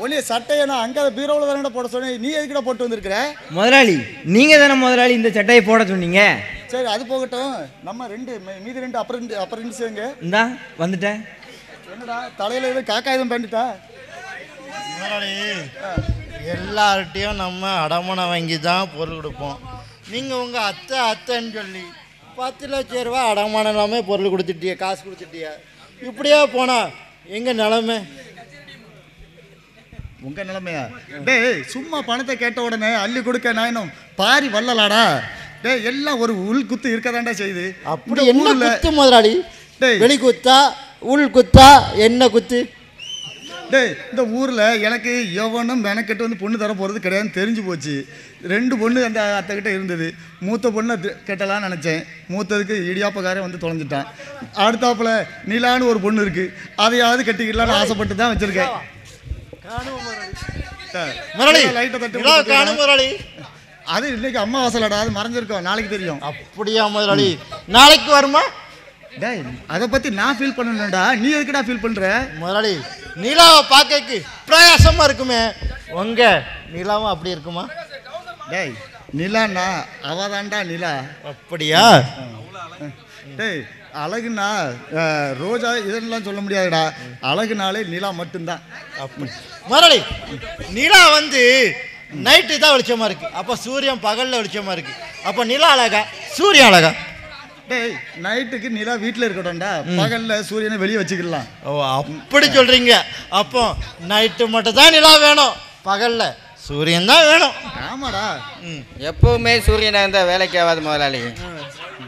ஒன்றிய சட்டையை நான் அங்கே பீரோவில் தானே போட சொன்னேன், நீ எதுக்கிட்ட போட்டு வந்திருக்கிற? முதலாளி நீங்கள் தானே முதலாளி இந்த சட்டையை போட சொன்னீங்க. சரி அது போகட்டும், நம்ம மீதி ரெண்டு அப்புறம் எங்க? இந்தா வந்துட்டேன். என்னடா தலையில் எதுவும் காக்காயுதம் பண்ணிட்டா? முதலாளி எல்லார்ட்டையும் நம்ம அடமானம் வாங்கி தான் பொருள் கொடுப்போம். நீங்கள் உங்கள் அத்தைன்னு சொல்லி 10 லட்சம் ரூபா அடமானம் இல்லாமல் பொருள் கொடுத்துட்டிய, காசு கொடுத்துட்டிய. இப்படியே போனால் எங்கள் நிலமை உங்க நிலைமையா? டேய் சும்மா பணத்தை கேட்ட உடனே அள்ளி கொடுக்க நாயனும் பாரி வல்லலாடா. டேய் எல்லாம் ஒரு உள் குத்து இருக்கதாண்டா செய்யுது. அப்படி என்ன குத்து முதலாளி? டேய் வெளி குத்தா உள் குத்தா என்ன குத்து? டேய் இந்த ஊரில் எனக்கு எவனும் மெனக்கெட்டு வந்து பொண்ணு தர போகிறது கிடையாதுன்னு தெரிஞ்சு போச்சு. 2 பொண்ணு அந்த அத்தைக்கிட்ட இருந்தது. மூத்த பொண்ணை கெட்டலான்னு நினச்சேன். மூத்ததுக்கு இடியாப்பக்காரன் வந்து தொலைஞ்சிட்டான். அடுத்தாப்புல நிலான்னு ஒரு பொண்ணு இருக்குது, அதையாவது கட்டிக்கலான்னு ஆசைப்பட்டு தான் வச்சுருக்கேன். அது இன்னைக்கு அம்மா வாசலடா, அது மறைஞ்சிருக்கோம், நாளைக்கு தெரியும். அப்படியா முதலாளி? நாளைக்கு வருமா? டேய் அதை பற்றி நான் ஃபீல் பண்ணணும்டா, நீ எதுக்குடா ஃபீல் பண்ணுற? முதலாளி நிலாவை பார்க்க பிரயாசமாக இருக்குமே, உங்க நிலாவும் அப்படி இருக்குமா? டேய் நிலாண்ணா அவதான்டா நிலா. அப்படியா? டேய் அழகுனா ரோஜா இதெல்லாம் சொல்ல முடியாதுடா, அழகுனாலே நிலா மட்டும்தான். அப்படி முதலாளி நிலா வந்து நைட்டு தான் வெளிச்சமா இருக்கு, அப்போ சூரியன் பகலில் வெளிச்சமா இருக்கு. அப்போ நிலா அழகா சூரியன் அழகா? டேய் நைட்டுக்கு நிலா வீட்டில் இருக்கட்டும்டா, பகலில் சூரியனை வெளியே வச்சுக்கலாம். ஓ அப்படி சொல்றீங்க. அப்போ நைட்டு மட்டும் தான் நிலா வேணும், பகலில் சூரியன் தான் வேணும். ஆமாடா, எப்பவுமே சூரியனாக இருந்தால் வேலைக்கு ஆகாது முதலாளி.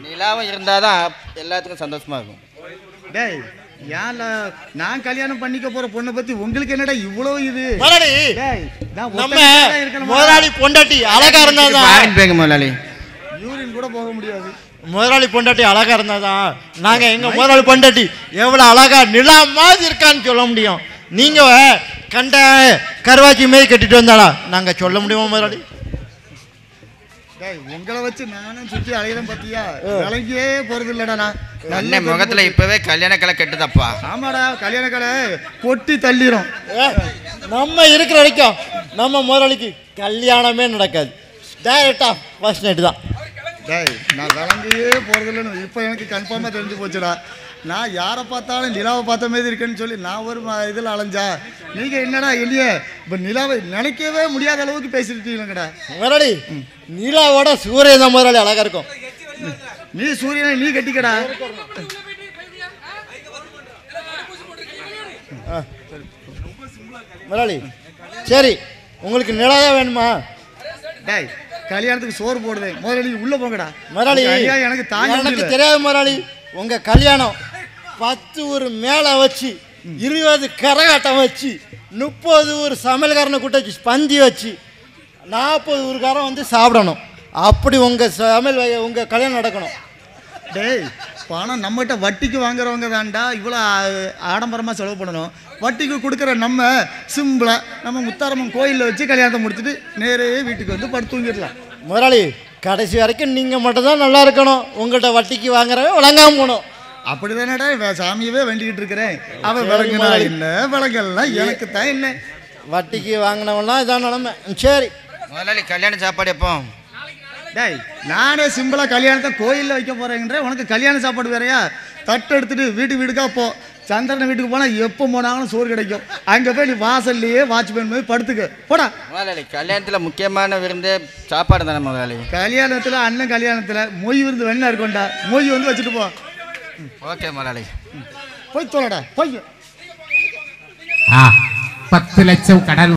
நிலாவும் இருந்தால் தான் எல்லாத்துக்கும் சந்தோஷமா இருக்கும். டேய் ஏன்ல நான் கல்யாணம் பண்ணிக்க போற பொண்ணை பத்தி உங்களுக்கு என்னடா இவ்வளோ இது? முதலாளி பொண்டாட்டி அழகா இருந்தாதான் முதலாளி யூரின் கூட போக முடியாது. முதலாளி பொண்டாட்டி அழகா இருந்தாதான் நாங்க எங்க முதலாளி பொண்டாட்டி எவ்வளவு அழகா நிலா மாதிரி இருக்கான்னு சொல்ல முடியும். நீங்க கண்ட கருவாச்சி மாரி கட்டிட்டு வந்தாளா நாங்க சொல்ல முடியுமா முதலாளி? உங்களை வச்சு நானும் சுற்றி அலையிடம் பத்தியா விளங்கியே போறது இல்லடா. நான் நல்ல முகத்துல இப்பவே கல்யாண கலை கெட்டுதப்பா. ஆமாடா கல்யாண கலை கொட்டி தள்ளிடும். நம்ம இருக்கிற வரைக்கும் நம்ம முதலாளிக்கு கல்யாணமே நடக்காது, டைரக்டா ஃபர்ஸ்ட் நைட்டு தான். டேய் நான் விளங்கியே போறது இல்லைன்னு இப்போ எனக்கு கன்ஃபார்மாக தெரிஞ்சு போச்சுடா. நான் யாரை பார்த்தாலும் நிலாவை பார்த்த மாதிரி இருக்குன்னு சொல்லி நான் ஒரு இதில் அலைஞ்சா, நீங்கள் என்னடா இல்லையே இப்போ நிலாவை நினைக்கவே முடியாத அளவுக்கு பேசிருக்கீங்களா முதலாளி? நிலாவோட சூரியன் தான் முதலாளி அழகா இருக்கும். நீ சூரியனை நீ கட்டிக்கடா. முதலாளி சரி உங்களுக்கு நிலாதான் வேணுமா? டேய் கல்யாணத்துக்கு சோறு போடுதேன் முதலாளி, உள்ள போங்கடா. முதலாளி எனக்கு தாங்க தெரியாது முதலாளி, உங்க கல்யாணம் 10 ஊர் மேலே வச்சு 20 கரகாட்டம் வச்சு 30 ஊர் சமையல்காரனை கூட்ட வச்சு பந்தி வச்சு 40 ஊருக்காரன் வந்து சாப்பிடணும். அப்படி உங்கள் சமையல் உங்கள் கல்யாணம் நடக்கணும். டேய் பணம் நம்மகிட்ட வட்டிக்கு வாங்குறவங்க தான்டா இவ்வளோ ஆடம்பரமாக செலவு பண்ணணும். வட்டிக்கு கொடுக்குற நம்ம சிம்பிளாக நம்ம முத்தாரம்மன் கோயிலில் வச்சு கல்யாணத்தை முடிச்சுட்டு நேரே வீட்டுக்கு வந்து படுத்து தூங்கிடலாம். முதலாளி கடைசி வரைக்கும் நீங்கள் மட்டும் தான் நல்லா இருக்கணும், உங்கள்கிட்ட வட்டிக்கு வாங்குறவன் விளங்காம போகணும். அப்படி தானடா சாமியவே வேண்டிக்கிட்டு இருக்கிறேன். அவன் விளங்குனா என்ன விளங்கலாம் எனக்கு தான் என்ன, வட்டிக்கு வாங்கினவன்லாம் இதான் நிலமை. சரி முதலாளி கல்யாண சாப்பாடு எப்போ? டேய் நானே சிம்பிளாக கல்யாணத்தை கோயிலில் வைக்க போகிறேங்கிற, உனக்கு கல்யாண சாப்பாடு வேறையா? தட்டு எடுத்துட்டு வீட்டுக்கா போ. சந்திரன் வீட்டுக்கு போனால் எப்போ போனாலும் சோறு கிடைக்கும். அங்கே போய் நீ வாசல்லையே வாட்ச்மேன் போய் படுத்துக்க போடா. முதலாளி கல்யாணத்தில் முக்கியமான விருந்து சாப்பாடு தானே முதலாளி? கல்யாணத்தில் அண்ணன் கல்யாணத்தில் மொய் விருந்து வேணா இருக்கும்டா, மொய் வந்து வச்சுட்டு போ. ஓகே முதலாளி போய் தோலடா போய். 10 லட்சம் கடன்.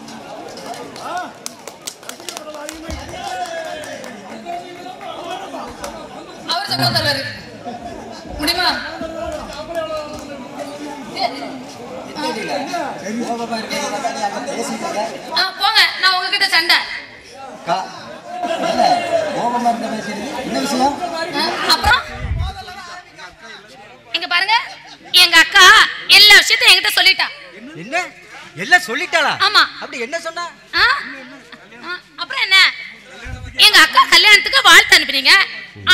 முடியுமா? போங்க, நான் உங்ககிட்ட சண்டை. அப்புறம் இங்க பாருங்க, எங்க அக்கா எல்லா விஷயத்தையும் என்கிட்ட சொல்லிட்டா. என்ன எல்லாம் சொல்லிட்டாளா? ஆமா. அப்படி என்ன சொன்னா? அப்புறம் என்ன, எங்க அக்கா கல்யாணத்துக்கு வாழ்த்து அனுப்புறீங்க.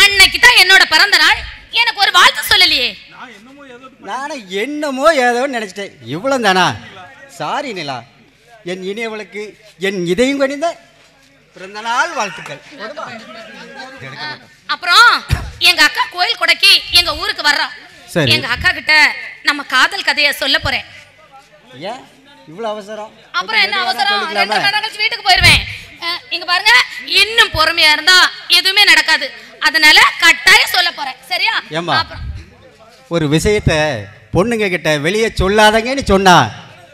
அன்னைக்கு தான் என்னோட பிறந்த நாள், எனக்கு ஒரு வாழ்த்து சொல்லலையே. நானும் என்னமோ ஏதோ நினைச்சிட்டேன். இவ்வளவு தானா? சாரி நிலா, என் இனியவளுக்கு என் இதயம் கணிந்த பிறந்த நாள் வாழ்த்துக்கள். அப்புறம் எங்க அக்கா கோயில் கொடைக்கு எங்க ஊருக்கு வர்றா. சரி. எங்க அக்கா கிட்ட நம்ம காதல் கதையை சொல்ல போறேன். ஏன் இவ்வளவு அவசரம்? அப்புறம் என்ன அவசரம்? 2 மணி நேரம் கழிச்சு வீட்டுக்கு போயிருவேன். இங்க பாருங்க, இன்னும் பொறுமையா இருந்தா எதுவுமே நடக்காது. அதனால கட்டாயம் சொல்ல போறேன். சரியா? ஏம்மா, ஒரு விஷயத்த பொண்ணுங்க கிட்ட வெளியே சொல்லாதங்கன்னு சொன்னா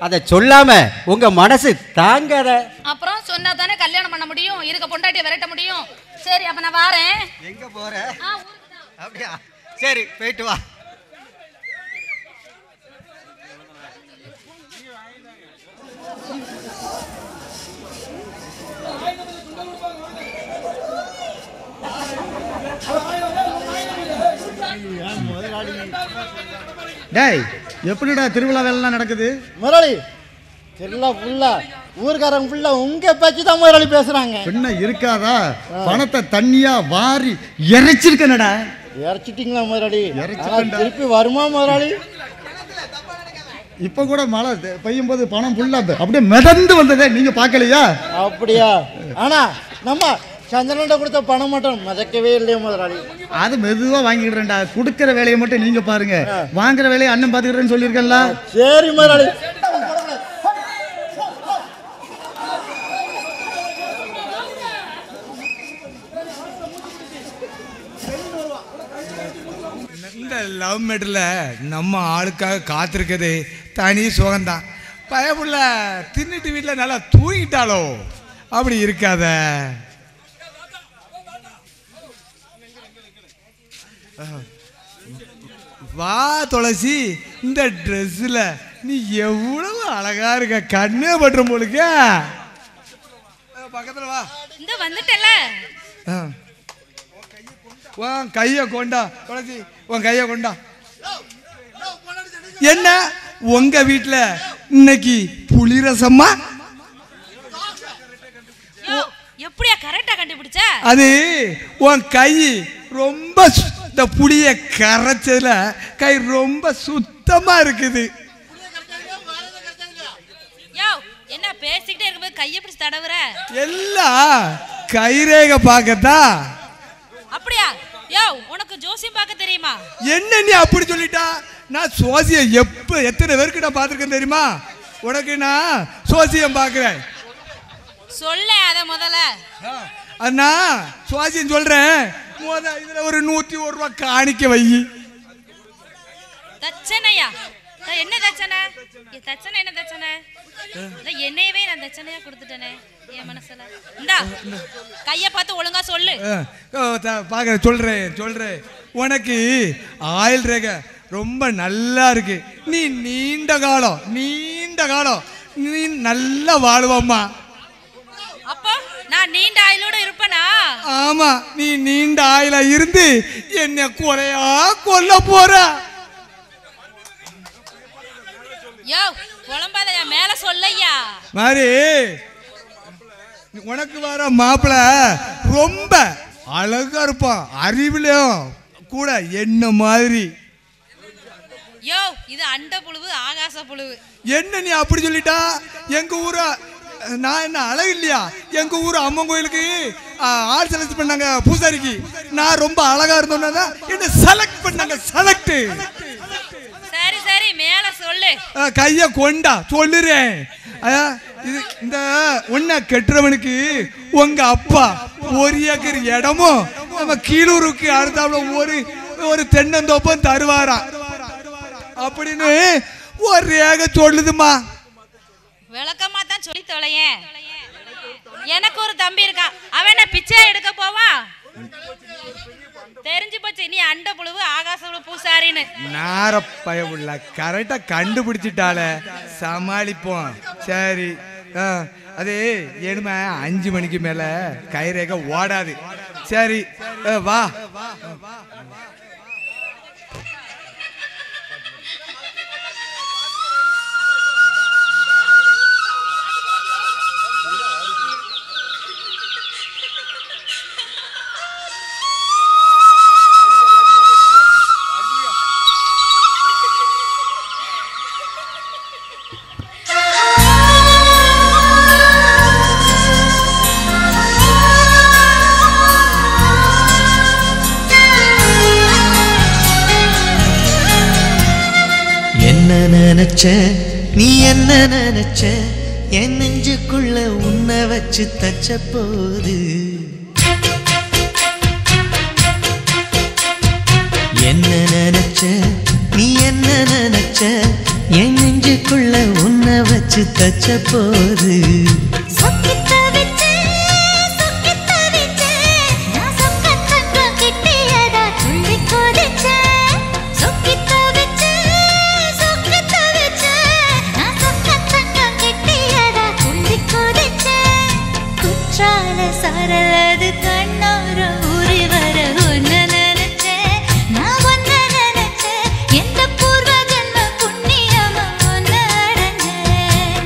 அதை சொல்லாம உங்க மனசு தாங்காத. அப்புறம் சொன்னா தானே கல்யாணம் பண்ண முடியும், இருக்க பொண்டாட்டியை விரட்ட முடியும். சரி, அப்ப நான் வாரேன். எங்க போற? அப்படியா? சரி, போயிட்டு வா. டேய், எப்படிடா திருவிழா வேலைலாம் நடக்குது? முதலாளி, திருவிழா ஃபுல்லா ஊர்காரங்க ஃபுல்லா உங்க பேச்சு தான் முதலாளி பேசுறாங்க. என்ன இருக்காதா? பணத்தை தண்ணியா வாரி இறைச்சிருக்கனடா. இறைச்சிட்டீங்களா முதலாளி? இறைச்சிட்டேன்டா. திருப்பி வருமா முதலாளி? இப்ப கூட மழை பெய்யும் போது பணம் ஃபுல்லா அப்படியே மிதந்து வந்ததே, நீங்க பார்க்கலையா? அப்படியா? ஆனா நம்ம சந்திரன்ட கொடுத்த பணம் மட்டும் மதக்கவே இல்லையா முதலாளி? அது மெதுவா வாங்கிடுறேன்டா. கொடுக்கிற வேலையை மட்டும் நீங்க பாருங்க, வாங்குற வேலையை அண்ணன் பாத்துக்கிறேன்னு சொல்லியிருக்கேன்ல. சரி முதலாளி. இந்த லவ் மேட்டரில் நம்ம ஆளுக்காக காத்திருக்கிறது தனி சுகம்தான். பயப்புள்ள தின்னுட்டு வீட்டில் நல்லா தூங்கிட்டாலோ அப்படி இருக்காத. வா துளசி, இந்த ட்ரெஸ்ஸில் நீ எவ்வளவு அழகா இருக்க, கண்ணே பட்டுரும் போலுக்க. பக்கத்தில் வா. இந்த வந்துட்டல. உன் கையை கொண்டா துளசி, உன் கையை கொண்டா. என்ன உங்க வீட்டுல இன்னைக்கு புளி ரசமா? எப்படியா கரெக்டா கண்டுபிடிச்ச? அது உன் கை ரொம்ப இந்த புளிய கரைச்சதுல கை ரொம்ப சுத்தமா இருக்குது. என்ன பேசிக்கிட்டே இருக்கும்போது கையை பிடிச்சு தடவுற? எல்லாம் கைரேக பார்க்கத்தா. அப்படியா? உனக்கு ஜோசியம் பார்க்க தெரியுமா? என்ன நீ அப்படி சொல்லிட்டா? நான் சோசியம் எத்தனை பேருக்கு நான் பார்த்துருக்கேன் தெரியுமா? உனக்கு நான் சோசியம் பார்க்கிறேன். சொல்ல அத முதல்ல. அண்ணா சுவாசியம் சொல்றேன். இதுல ஒரு 101 ரூபாய் காணிக்க வை. தச்சனையா? என்ன தச்சனை? தச்சனை என்ன தச்சனை? என்னையவே நான் தச்சனையா கொடுத்துட்டேனே என் மனசுல. இந்தா கைய பார்த்து ஒழுங்கா சொல்லு. பாக்க சொல்றேன். உனக்கு ஆயில் ரேகை ரொம்ப நல்லா இருக்கு. நீ நீண்ட காலம் நீ நல்லா வாழுவம்மா. அப்போ நான் நீண்ட ஆயுளோட இருப்பேனா? ஆமா, நீ நீண்ட ஆயுளா இருந்து என்ன குறையா கொல்ல போற. குழம்பாத, மேல சொல்லையா. மாதிரி உனக்கு வர மாப்பிள்ள ரொம்ப அழகா இருப்பான், அறிவிலையும் கூட என்ன மாதிரி. இது அண்ட புழுவு ஆகாச புழுவு. என்ன நீ அப்படி சொல்லிட்டா? எங்க ஊர நான் என்ன அழகு இல்லையா? எங்க ஊர் அம்மன் கோயிலுக்கு ஆள் செலக்ட் பண்ணாங்க பூசாரிக்கு. நான் ரொம்ப அழகா இருந்தோன்னா என்ன செலக்ட் பண்ணாங்க. சரி மேல சொல்லு. கைய கொண்டா சொல்லுறேன். இந்த உன்னை கெட்டுறவனுக்கு உங்க அப்பா 1 ஏக்கர் இடமும் நம்ம கீழூருக்கு அடுத்தாப்புல ஒரு தென்னந்தோப்பம் தருவாரா அப்படின்னு ஒரு ரேக சொல்லுதுமா. விளக்கமா தான் சொல்லி தொலையேன். எனக்கு ஒரு தம்பி இருக்கான், அவன் பிச்சை எடுக்க போவான். தெரிஞ்சு போச்சு நீ அண்ட புழுவு ஆகாச புழு பூசாரின்னு. நார பயவுள்ள கரெக்டா கண்டுபிடிச்சிட்டால, சமாளிப்போம். சரி, அது ஏனுமா 5 மணிக்கு மேல கைரேகை ஓடாது. சரி வா. நினைச்ச நீ என்ன நினைச்ச என் நெஞ்சுக்குள்ள உன்னை வச்சு தச்ச போது என்ன நினைச்ச நீ என்ன நினைச்ச என் நெஞ்சுக்குள்ள உன்னை வச்சு தச்ச போது சரலது கண்ணோர ஊறி வர ஒன்னு நினைச்சேன் நான் ஒன்னு நினைச்சேன் எந்த பூர்வ ஜன்ம புண்ணியமா ஒன்னு அடைஞ்சேன்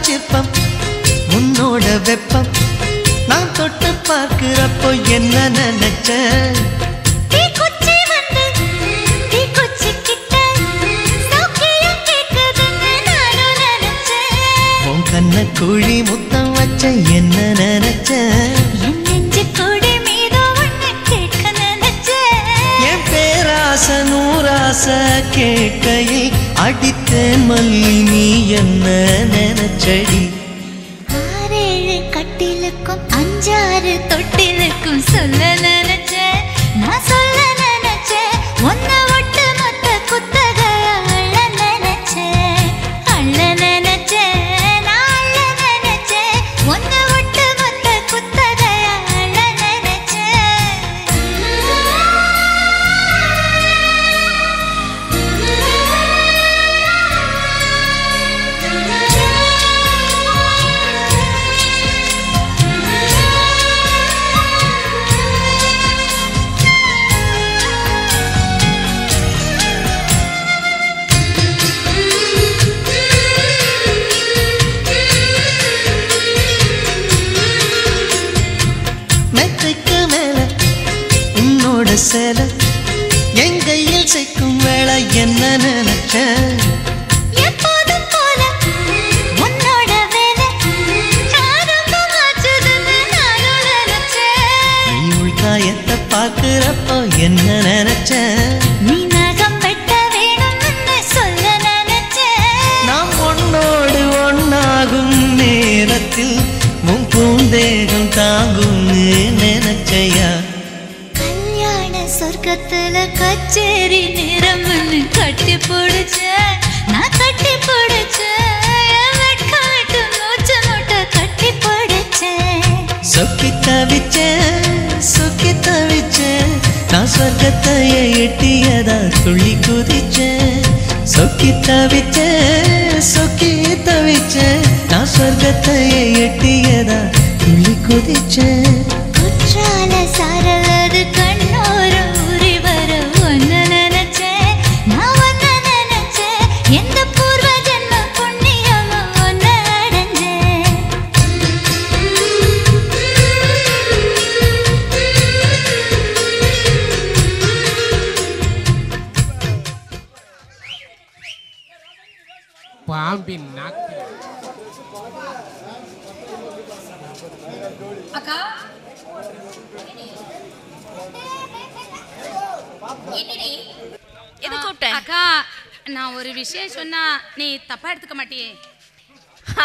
சிற்பம் உன்னோட வெப்பம் நான் தொட்டு பார்க்கிறப்போ என்ன நினைச்ச உன் கண்ண குழி முத்தம் வச்ச என்ன நினைச்ச என் பேராச நூறாச கேட்கையை அடித்தேன் மல்லி நீ என்ன நினைச்சடி 6 கட்டிலுக்கும் 5 தொட்டிலுக்கும் சொல்ல நினைச்சேன் நான் சொல்ல நினைச்சேன் ஒன்ன ஒட்டு மொத்த குத்தக அள்ள நினைச்சேன் நான் அள்ள நினைச்சேன் ஒன்ன ஒட்டு மொத்த குத்தக அள்ள மெத்தைக்கு மேல உன்னோட சேல என் கையில் சேர்க்கும் வேளை என்ன நினைச்ச எப்போதும் போல உன்னோட வேலை ஆரம்பமாச்சதுன்னு நானும் நினைச்சேன் நீ உள்காயத்தை பார்க்கிறப்போ என்ன நினைச்ச நீ நகம் வெட்ட வேணும்னு சொல்ல நினைச்சேன் நாம் ஒன்னோடு ஒன்னாகும் நேரத்தில் உன் பூந்தேகம் தாங்கும்னு நினைச்சையா கல்யாண சொர்க்கத்துல கச்சேரி நிறம்னு கட்டி பிடிச்சேன் நான் கட்டி பிடிச்சேன் வெட்கம் விட்டு மூச்சு முட்டை கட்டி பிடிச்சேன் சொக்கி தவிச்சேன் நான் சொர்க்கத்தையே எட்டியதா துள்ளி குதிச்சேன் சொக்கி தவிச்சேன் நான் சொர்க்கத்தையே எட்டியதா துள்ளி குதிச்சேன் குற்றால சாரலது கண்ணோர ஊறி வர ஒன்னு நினைச்சேன் நான் ஒன்னு நினைச்சேன் எந்த பூர்வ ஜன்ம புண்ணியமா ஒன்னு அடைஞ்சேன் பாம்பின் நாக்கு அக்கா எது கூப்பிட்ட அக்கா நான் ஒரு விஷயம் சொன்னா நீ தப்பா எடுத்துக்க மாட்டியே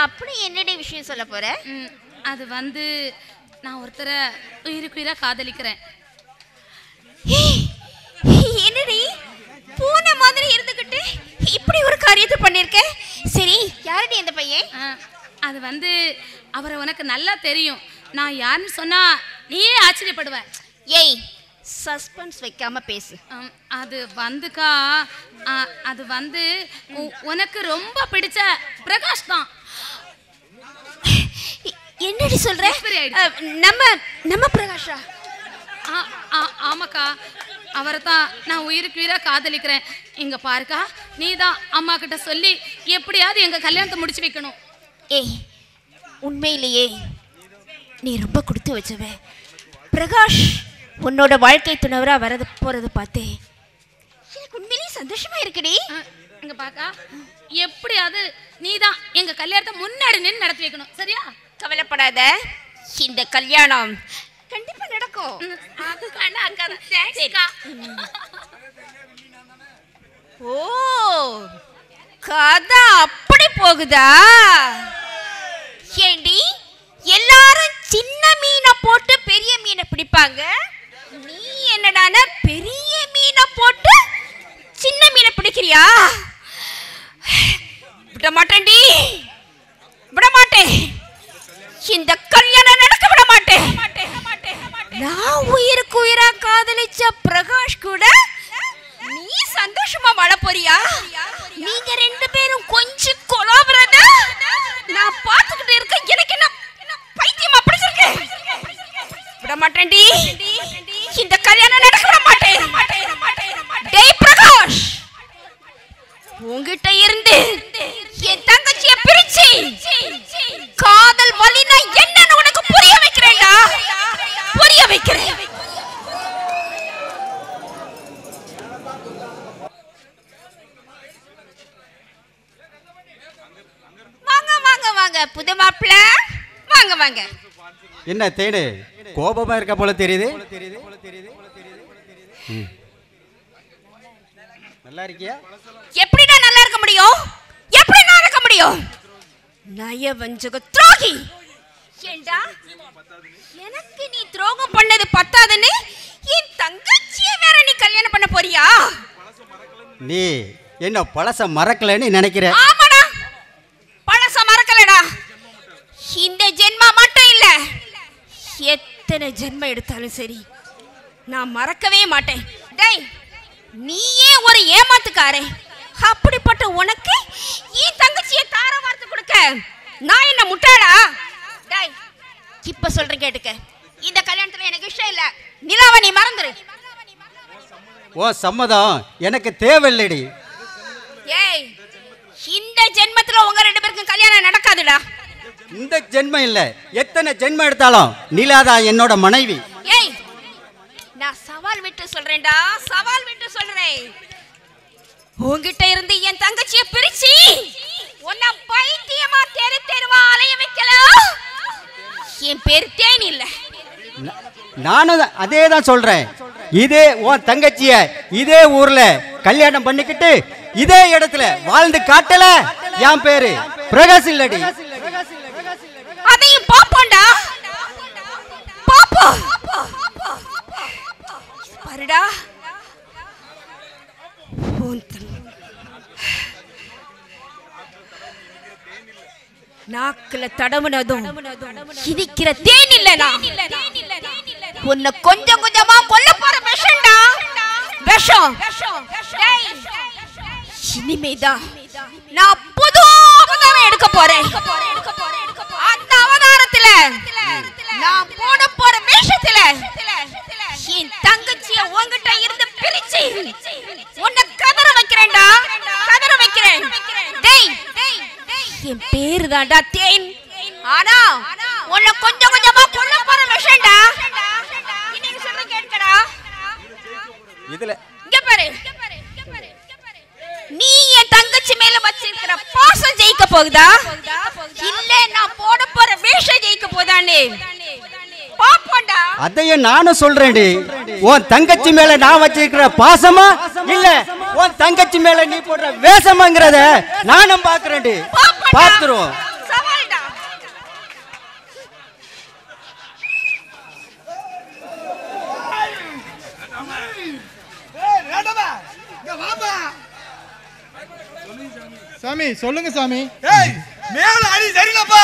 அப்படி என்னடி விஷயம் சொல்ல போற அது வந்து நான் ஒருத்தரை உயிருக்குயிரா காதலிக்கிறேன் என்னடி பூனை மாதிரி இருந்துகிட்டு இப்படி ஒரு காரியத்தை பண்ணிருக்க சரி யாரடி இந்த பையன் அது வந்து அவரை உனக்கு நல்லா தெரியும் நான் யாருன்னு சொன்னா நீயே ஆச்சரியப்படுவ ஏய் சஸ்பென்ஸ் வைக்காம பேசு அது வந்துக்கா அது வந்து உனக்கு ரொம்ப பிடிச்ச பிரகாஷ் தான் என்னடி சொல்ற நம்ம பிரகாஷா ஆமாக்கா, அவரை தான் நான் உயிருக்கு உயிராக காதலிக்கிறேன். இங்க பாருக்கா, நீ தான் அம்மா கிட்ட சொல்லி எப்படியாவது எங்க கல்யாணத்தை முடிச்சு வைக்கணும். ஏய், உண்மையிலேயே நீ ரொம்ப கொடுத்து வச்சவ. பிரகாஷ் உன்னோட வாழ்க்கை துணவரா வரது போறது பார்த்தேன், எனக்கு உண்மையிலேயே சந்தோஷமா இருக்குடி. இங்க பாக்கா, எப்படியாவது நீ தான் எங்க கல்யாணத்தை முன்னாடி நின்று நடத்தி வைக்கணும், சரியா? கவலைப்படாத, இந்த கல்யாணம் கண்டிப்பா நடக்கும். ஓ, கதை அப்படி போகுதா? ஏண்டி, எல்லாரும் சின்ன மீனை போட்டு பெரிய மீனை பிடிப்பாங்க, நீ என்னடான பெரிய மீனை போட்டு சின்ன மீனை பிடிக்கிறியா? விட மாட்டேன்டி, விட மாட்டேன். இந்த கல்யாணம் நடக்க விட மாட்டேன். நான் உயிருக்கு உயிரா காதலிச்ச பிரகாஷ் கூட நீ சந்தோஷமா வாழ போறியா? நீங்க ரெண்டு பேரும் கொஞ்சம் கொலாபரத நான் பார்த்துக்கிட்டு இருக்கேன். எனக்கு என்ன பைத்தியமா பிடிச்சிருக்கு? விட மாட்டேன்டி, இந்த கல்யாணம் நடக்க விட மாட்டேன். டேய் பிரகாஷ், உன்கிட்ட இருந்து என் தங்கச்சியை பிரிச்சு காதல் வலினா என்னன்னு உனக்கு புரிய வைக்கிறேன்டா, புரிய வைக்கிறேன். வாங்க வாங்க வாங்க புது மாப்பிள்ள, வாங்க வாங்க. என்ன தேடு, கோபமா இருக்க போல தெரியுது. நல்லா இருக்கியா? எப்படிடா நல்லா இருக்க முடியும்? எப்படி நான் இருக்க முடியும்? நயவஞ்சக துரோகி. ஏண்டா, எனக்கு நீ துரோகம் பண்ணது பத்தாதுன்னு என் தங்கச்சியை வேற நீ கல்யாணம் பண்ண போறியா? நீ என்ன பழச மறக்கலன்னு நினைக்கிறேன். ஆமாடா, பழச மறக்கலடா. இந்த ஜென்மா மட்டும் இல்ல, எத்தனை ஜென்மம் எடுத்தாலும் சரி நான் மறக்கவே மாட்டேன். டேய், நீயே ஒரு ஏமாத்துக்காரே. அப்படிப்பட்ட உனக்கு என் தங்கச்சியை தார வார்த்தை கொடுக்க நான் என்ன முட்டாளா? டேய், இப்ப சொல்றேன் கேட்டுக்க, இந்த கல்யாணத்துல எனக்கு இஷ்டம் இல்ல. நிலாவை நீ மறந்துரு. ஓ சம்மதம் எனக்கு தேவையில்லடி. ஏய், இந்த ஜென்மத்துல உங்க ரெண்டு பேருக்கும் கல்யாணம் நடக்காதுடா. இந்த ஜென்மம் இல்ல, எத்தனை ஜென்மம் எடுத்தாலும் நிலாதா என்னோட மனைவி. ஏய், நான் சவால் விட்டு சொல்றேன்டா, சவால் விட்டு சொல்றேன். உன்கிட்ட இருந்து என் தங்கச்சியை பிரிச்சு உன்னை பைத்தியமா தெரு தெருவா அலைய வைக்கலாம். என் பேர் தேன் இல்ல. நானும் அதே தான் சொல்றேன். இதே உன் தங்கச்சிய இதே ஊர்ல கல்யாணம் பண்ணிக்கிட்டு இதே இடத்துல வாழ்ந்து காட்டல என் பேரு பிரகாஷ் இல்லடி. அதையும் பாப்போண்டா, பாப்போம். பாருடா, நாக்குல தடவுனதும் இனிக்கிற தேன் இல்லனா, உன்னை கொஞ்சம் கொஞ்சமா கொல்ல போற விஷம்டா, விஷம். இனிமேதான் நான் புது அவதாரம் எடுக்க போறேன். அந்த அவதாரத்துல நான் போட போற வேஷத்துல என் தங்கச்சிய உன்கிட்ட இருந்து பிரிச்சு உன்னை கதற வைக்கிறேன்டா, கதற வைக்கிறேன். டேய், என் பேரு தான்டா தேன், ஆனா உன்னை கொஞ்சம் கொஞ்சமா கொல்ல போற விஷம்டா. இன்னைக்கு சொல்ற கேட்கடா. இதுல இங்க பாரு, நீ என் தங்கச்சி மேல வச்சிருக்கிற பாசம் ஜெயிக்க போகுதா இல்ல நான் போட போற வேஷம் ஜெயிக்க போதானே பாப்போண்டா. அதையும் நானும் சொல்றேன்டி. உன் தங்கச்சி மேல நான் வச்சிருக்கிற பாசமா இல்ல உன் தங்கச்சி மேல நீ போடுற வேஷமாங்கிறத நானும் பாக்குறேன்டி. பாத்துருவோம். சாமி சொல்லுங்க சாமி. ஏய், மேல அடி சரியில்லப்பா.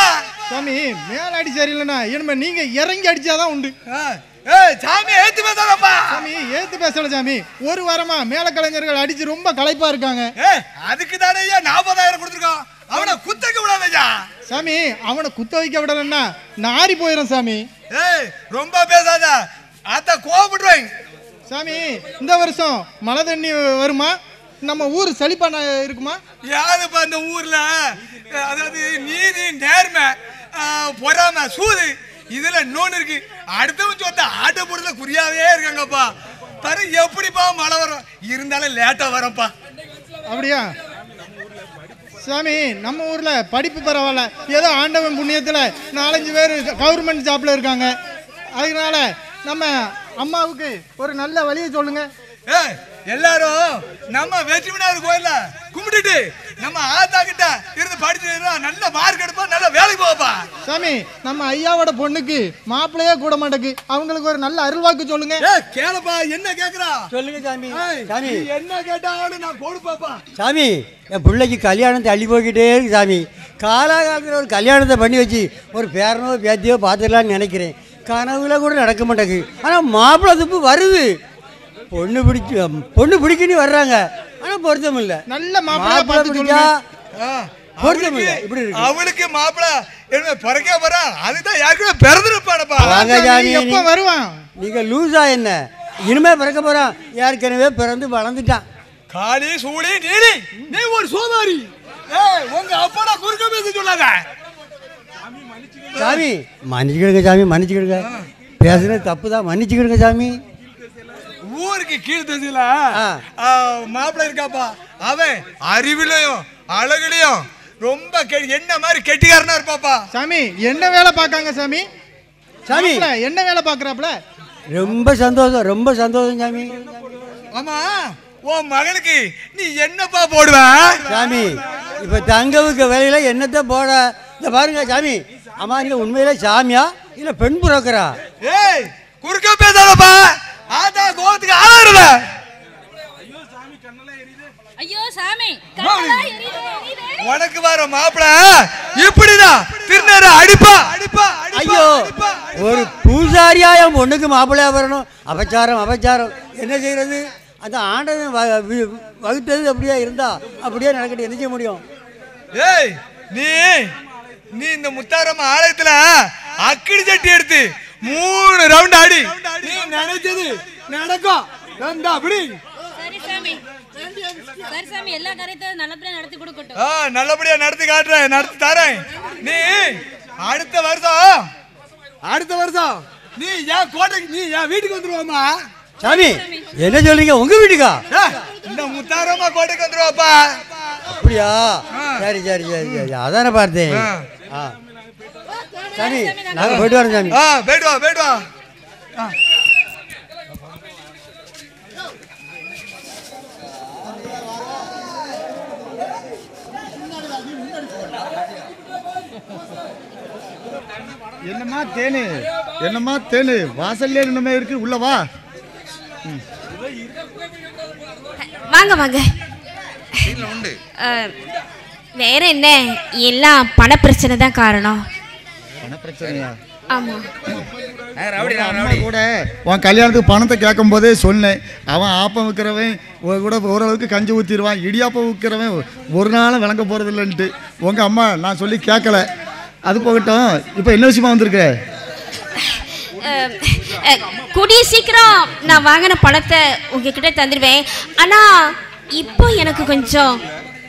சாமி, மேல அடி சரியில்லைனா இனிமே நீங்க இறங்கி அடிச்சாதான் உண்டு. ஏய், சாமி ஏத்து பேசாதப்பா. சாமி ஏத்து பேசல சாமி. ஒரு வாரமா மேல கலைஞர்கள் அடிச்சு ரொம்ப களைப்பா இருக்காங்க. ஏய், அதுக்கு தானே 40,000 கொடுத்துருக்கோம். அவனை குத்தக்க விடாதயா. சாமி, அவனை குத்த வைக்க விடலன்னா நாரி போயிடும் சாமி. ஏய், ரொம்ப பேசாத. அதான் கோவப்படுவாங்க. சாமி இந்த வருஷம் மழை தண்ணி வருமா? நம்ம ஊர் செழிப்பா இருக்குமா? யாருப்பா இந்த ஊர்ல அதாவது நீதி நேர்மை பொறாமை சூது இதுல இன்னொன்னு இருக்கு. அடுத்தவன் சொத்த ஆட்டை போடுறதுல குறியாவே இருக்காங்கப்பா. தர எப்படிப்பா மழை வரும்? இருந்தாலும் லேட்டா வரப்பா. அப்படியா சாமி? நம்ம ஊர்ல படிப்பு பரவாயில்ல, ஏதோ ஆண்டவன் புண்ணியத்துல 4-5 பேர் கவர்மெண்ட் ஜாப்ல இருக்காங்க. அதனால நம்ம அம்மாவுக்கு ஒரு நல்ல வழியை சொல்லுங்க. எல்லாரும் நம்ம வெற்றி விநாயகர் கோயில்ல கும்பிட்டுட்டு நம்ம ஆத்தா கிட்ட இருந்து படிச்சு நல்ல மார்க் எடுப்பா, நல்ல வேலைக்கு போவப்பா. சாமி நம்ம ஐயாவோட பொண்ணுக்கு மாப்பிள்ளையே கூட மாட்டேக்கு, அவங்களுக்கு ஒரு நல்ல அருள்வாக்கு சொல்லுங்க. கேளப்பா, என்ன கேக்குறா சொல்லுங்க சாமி. சாமி என்ன கேட்டாலும் நான் கொடுப்பேப்பா. சாமி என் பிள்ளைக்கு கல்யாணத்தை அள்ளி போய்கிட்டே இருக்கு சாமி. காலாகாலத்தில் ஒரு கல்யாணத்தை பண்ணி வச்சு ஒரு பேரனோ பேத்தியோ பார்த்துடலான்னு நினைக்கிறேன். கனவுல கூட நடக்க மாட்டேங்குது. ஆனால் மாப்பிள்ளை துப்பு வருது. பொண்ணு பிடிக்குன்னு வர்றாங்க, ஆனால் பொருத்தம் இல்லை. நல்ல மாப்பிள்ளை பிடிச்சா பொருத்தம் இல்லை. இப்படி இருக்கு. அவளுக்கு மாப்பிள்ளை என்ன பிறக்க போறா? அதுதான் யாருக்குமே பிறந்திருப்பானப்பா. எப்போ வருவான்? நீங்க லூசா என்ன? இனிமே பிறக்க போறான். ஏற்கனவே பிறந்து வளர்ந்துட்டான். காளி சூளி நீலி நீ ஒரு சோமாரி. உங்க அப்பா குறுக்க பேச சொல்லாத. சாமி மன்னிச்சுக்கிடுங்க சாமி, மன்னிச்சுக்கிடுங்க. பேசுறது தப்பு தான், மன்னிச்சுக்கிடுங்க சாமி. ஊருக்கு கீழ் திசையில மாப்பிள்ளை இருக்காப்பா. அவன் அறிவிலையும் அழகுலையும் ரொம்ப என்ன மாதிரி கெட்டிக்காரனா இருப்பாப்பா. சாமி என்ன வேலை பார்க்காங்க சாமி? சாமி என்ன வேலை பார்க்கறாப்ல? ரொம்ப சந்தோஷம், ரொம்ப சந்தோஷம் சாமி. ஆமா உன் மகளுக்கு நீ என்னப்பா போடுவ? சாமி இப்ப தங்கவுக்கு வேலையில என்னத்தை போட? இந்த பாருங்க சாமி. ஆமா நீங்க உண்மையில சாமியா இல்ல பெண் புரோக்கரா? ஏய் குறுக்க பேசாதப்பா. ஆதா கோத்துக்கு ஆளறல. ஐயோ சாமி உனக்கு வர மாப்பிள்ளை இப்படிதான் திருநேர அடிப்பா அடிப்பா. ஐயோ ஒரு பூசாரியா என் பொண்ணுக்கு மாப்பிள்ளையா வரணும்? அபச்சாரம் அபச்சாரம். என்ன செய்யறது? அந்த ஆண்டவன் வகுத்தது அப்படியே இருந்தா அப்படியே நடக்கட்டும். என்ன செய்ய முடியும்? ஏய் நீ இந்த முத்தாரம்ம ஆலயத்துல அக்கிடி சட்டி எடுத்து 3 ரவுண்ட் ஆடி நீ நினைச்சது நடக்கும். அப்படி சரி சாமி, சரி சாமி, எல்லா காரியத்தையும் நல்லபடியா நடத்தி கொடுக்கட்டும். நல்லபடியா நடத்தி காட்டுறேன், நடத்தி தரேன். நீ அடுத்த வருஷம் நீ என் கோட்டைக்கு நீ என் வீட்டுக்கு வந்துருவாமா? சாமி என்ன சொல்றீங்க? உங்க வீட்டுக்கா? இந்த முத்தாரம்மா கோட்டைக்கு வந்துருவாப்பா. அப்படியா? சரி சரி சரி சரி, அதானே பார்த்தேன். சாமி நாங்க போயிட்டு வரோம் சாமி. போயிட்டு வா. என்னம்மா தேனு வாசல்லே நின்னமே இருக்கு, உள்ள வா. வாங்க வாங்க. வேற என்ன, எல்லாம் பண பிரச்சனை தான் காரணம். பண பிரச்சனையா? ஆமா. கூட உன் கல்யாணத்துக்கு பணத்தை கேட்கும் போதே சொன்னேன். அவன் ஆப்பம் விற்கிறவன் கூட ஓரளவுக்கு கஞ்சி ஊற்றிடுவான், இடியாப்பம் விற்கிறவன் ஒரு நாளும் விளங்க போகிறது இல்லைன்ட்டு உங்கள் அம்மா நான் சொல்லி கேட்கல. அது போகட்டும், இப்போ என்ன விஷயமா வந்திருக்க? கூடிய சீக்கிரம் நான் வாங்கின பணத்தை உங்ககிட்ட தந்துடுவேன். ஆனால் இப்போ எனக்கு கொஞ்சம்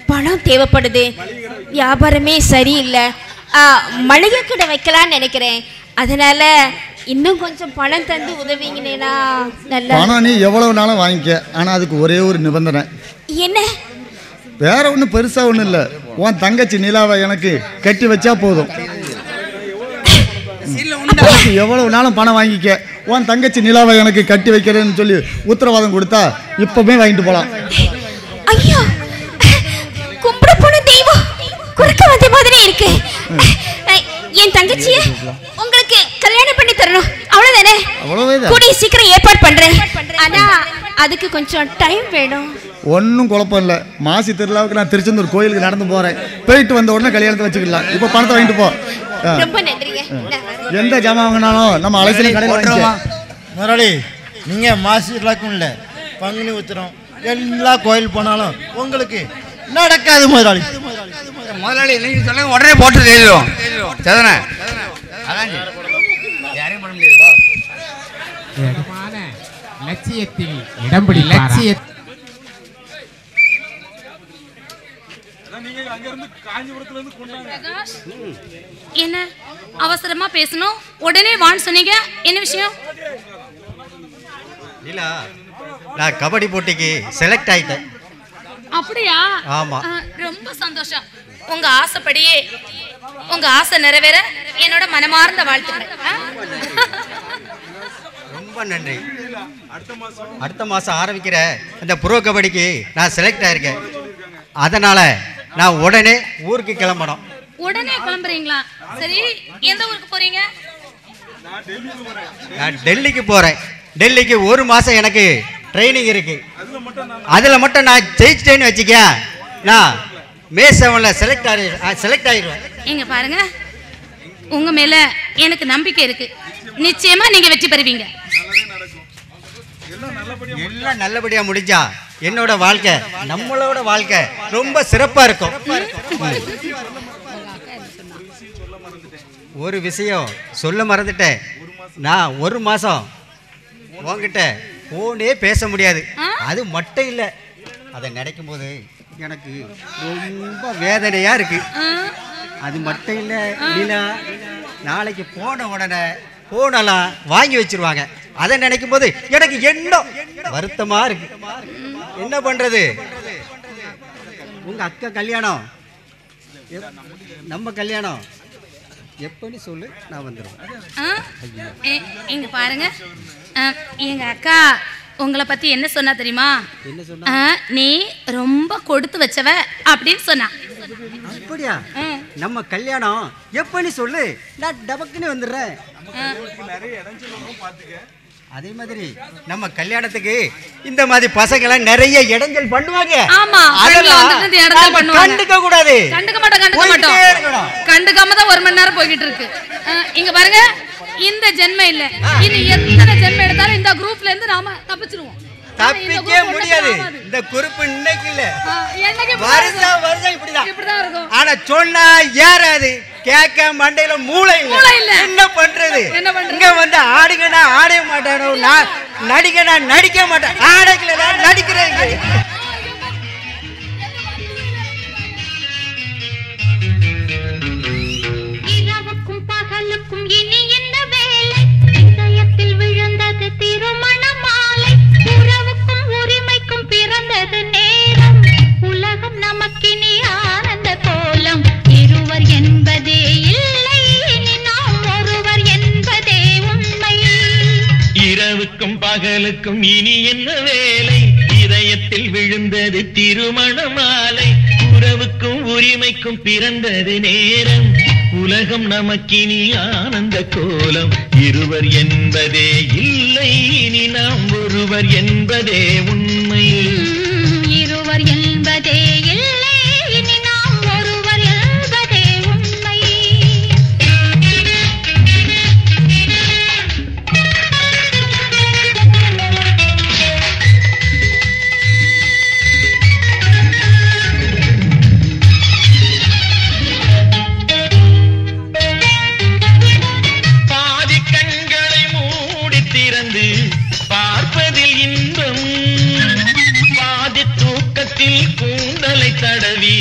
பணம் தேவைப்படுது. வியாபாரமே சரியில்லை. மளிகை கடை வைக்கலான்னு நினைக்கிறேன். அதனால இன்னும் கொஞ்சம் பணம் தந்து உதவிங்கன்னா நல்லா. பணம் நீ எவ்வளவு நாளும் வாங்கிக்க, ஆனால் அதுக்கு ஒரே ஒரு நிபந்தனை. என்ன? வேற ஒன்றும் பெருசாக ஒன்றும் இல்லை. உன் தங்கச்சி நிலாவை எனக்கு கட்டி வச்சா போதும். எவ்வளவு நாளும் பணம் வாங்கிக்க, உன் தங்கச்சி நிலாவை எனக்கு கட்டி வைக்கிறேன்னு சொல்லி உத்தரவாதம் கொடுத்தா இப்பவே வாங்கிட்டு போகலாம். ஐயோ, கும்பிட போன தெய்வம் குறுக்க வந்த மாதிரி இருக்கு. என் தங்கச்சியை உங்களுக்கு கல்யாணம் பண்ணி தரணும், அவ்வளவுதானே? கூடிய சீக்கிரம் ஏற்பாடு பண்றேன். ஆனா அதுக்கு கொஞ்சம் டைம் வேணும். ஒன்றும் குழப்பம் இல்லை. மாசி திருவிழாவுக்கு நான் திருச்செந்தூர் கோயிலுக்கு நடந்து போகிறேன். போயிட்டு வந்த உடனே கல்யாணத்தை வச்சுக்கலாம். இப்போ பணத்தை வாங்கிட்டு போ. ரொம்ப நன்றிங்க. எந்த ஜாமான் வாங்கினாலும் நம்ம அலைசலையும் கடையில் வாங்கிக்கலாம். முதலாளி நீங்கள் மாசி திருவிழாக்கும் இல்லை, பங்குனி உத்திரம் எல்லா கோயில் போனாலும் உங்களுக்கு நடக்காது முதலாளி. முதலாளி நீங்கள் சொல்லுங்க, உடனே போட்டு எழுதுவோம். சரிதானே? அதான் யாரையும் பண்ண முடியாது. லட்சியத்தில் இடம் பிடிப்பாரா? பிரகாஷ், என்ன அவசரமா பேசணும், உடனே வான்னு சொன்னீங்க, என்ன விஷயம்? இல்ல நான் கபடி போட்டிக்கு செலக்ட் ஆயிட்டேன். அப்படியா? ஆமா. ரொம்ப சந்தோஷம். உங்க ஆசைப்படியே உங்க ஆசை நிறைவேற என்னோட மனமார்ந்த வாழ்த்துக்கள். ரொம்ப நன்றி. அடுத்த மாசம் ஆரம்பிக்கிற இந்த ப்ரோ கபடிக்கு நான் செலக்ட் ஆயிருக்கேன். அதனால நான் உடனே ஊருக்கு கிளம்பணும். உடனே கிளம்புறீங்களா? சரி, எந்த ஊருக்கு போறீங்க? நான் டெல்லிக்கு போறேன். டெல்லிக்கு ஒரு மாசம் எனக்கு ட்ரைனிங் இருக்கு. அதுல மட்டும் நான் ஜெயிச்சிட்டேன்னு வச்சுக்க, நான் மே 7ல செலக்ட் ஆயிடுவேன். இங்க பாருங்க, உங்க மேல எனக்கு நம்பிக்கை இருக்கு. நிச்சயமா நீங்க வெற்றி பெறுவீங்க. எல்லாம் நல்லபடியா முடிஞ்சா என்னோட வாழ்க்கை, நம்மளோட வாழ்க்கை ரொம்ப சிறப்பா இருக்கும். ஒரு விஷயம் சொல்ல மறந்துட்டேன். நான் ஒரு மாசம் உங்ககிட்ட போனே பேச முடியாது. அது மட்டும் இல்லை, அதை நினைக்கும் போது எனக்கு ரொம்ப வேதனையா இருக்கு. அது மட்டும் இல்லை லீலா, நாளைக்கு போன உடனே போனெல்லாம் வாங்கி வச்சிருவாங்க. அதை நினைக்கும் போது எனக்கு என்ன வருத்தமா இருக்கு. என்ன பண்றது? உங்க அக்கா கல்யாணம், நம்ம கல்யாணம் எப்பன்னு சொல்லு, நான் வந்துடுவேன். இங்க பாருங்க, எங்க அக்கா உங்களை பத்தி என்ன சொன்னா தெரியுமா? என்ன சொன்னா? நீ ரொம்ப கொடுத்து வச்சவ அப்படின்னு சொன்னா. அப்படியா? நம்ம கல்யாணம் எப்பன்னு சொல்லு, நான் டபக்குன்னு வந்துடுறேன். அதே மாதிரி நம்ம கல்யாணத்துக்கு இந்த மாதிரி பசங்களை நிறைய இடைஞ்சல் பண்ணுவாங்க. ஆமா, கண்டுக்க கூடாது. கண்டுக்காம தான் 1 மணி நேரம் போய்கிட்டு இருக்கு. இங்க பாருங்க, இந்த ஜென்மம் இல்ல, இனி எத்தனை ஜென்மம் எடுத்தாலும் இந்த குரூப்ல இருந்து நாம தப்பிச்சிருவோம். தப்பிக்கவே முடியாது. இந்த குறிப்பு இன்னைக்கு இல்ல, வருஷம் இப்படிதான் இருக்கும். ஆனா சொன்னா ஏறாது, கேட்க மண்டையில மூளை இல்ல. என்ன பண்றது? இங்க வந்து ஆடுங்கன்னா ஆட மாட்டானோ, நடிகனா நடிக்க மாட்டேன், ஆடைக்கல நடிக்கிறேன். இரவுக்கும் பகலுக்கும் இனி என்ன வேலை? இதயத்தில் விழுந்தது திருமண மாலை. உறவுக்கும் உரிமைக்கும் பிறந்தது நேரம். உலகம் நமக்கினி ஆனந்த கோலம். இருவர் என்பதே இல்லை, இனி நாம் ஒருவர் என்பதே உண்மை. இரவுக்கும் பகலுக்கும் இனி என்ன வேலை? இதயத்தில் விழுந்தது திருமண மாலை. உறவுக்கும் உரிமைக்கும் பிறந்தது நேரம். உலகம் நமக்கினி ஆனந்த கோலம். இருவர் என்பதே இல்லை, இனி நாம் ஒருவர் என்பதே உண்மை. இருவர் என்பதே இல்லை, இனி நாம் ஒருவர் என்பதே உண்மை. பார்ப்பதில் இன்பம், பாதி தூக்கத்தில் கூந்தலை தடவி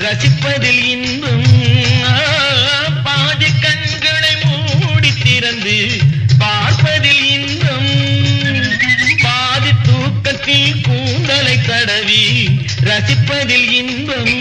ரசிப்பதில் இன்பம். பாதி கண்களை மூடி திறந்து பார்ப்பதில் இன்பம், பாதி தூக்கத்தில் கூந்தலை தடவி ரசிப்பதில் இன்பம்.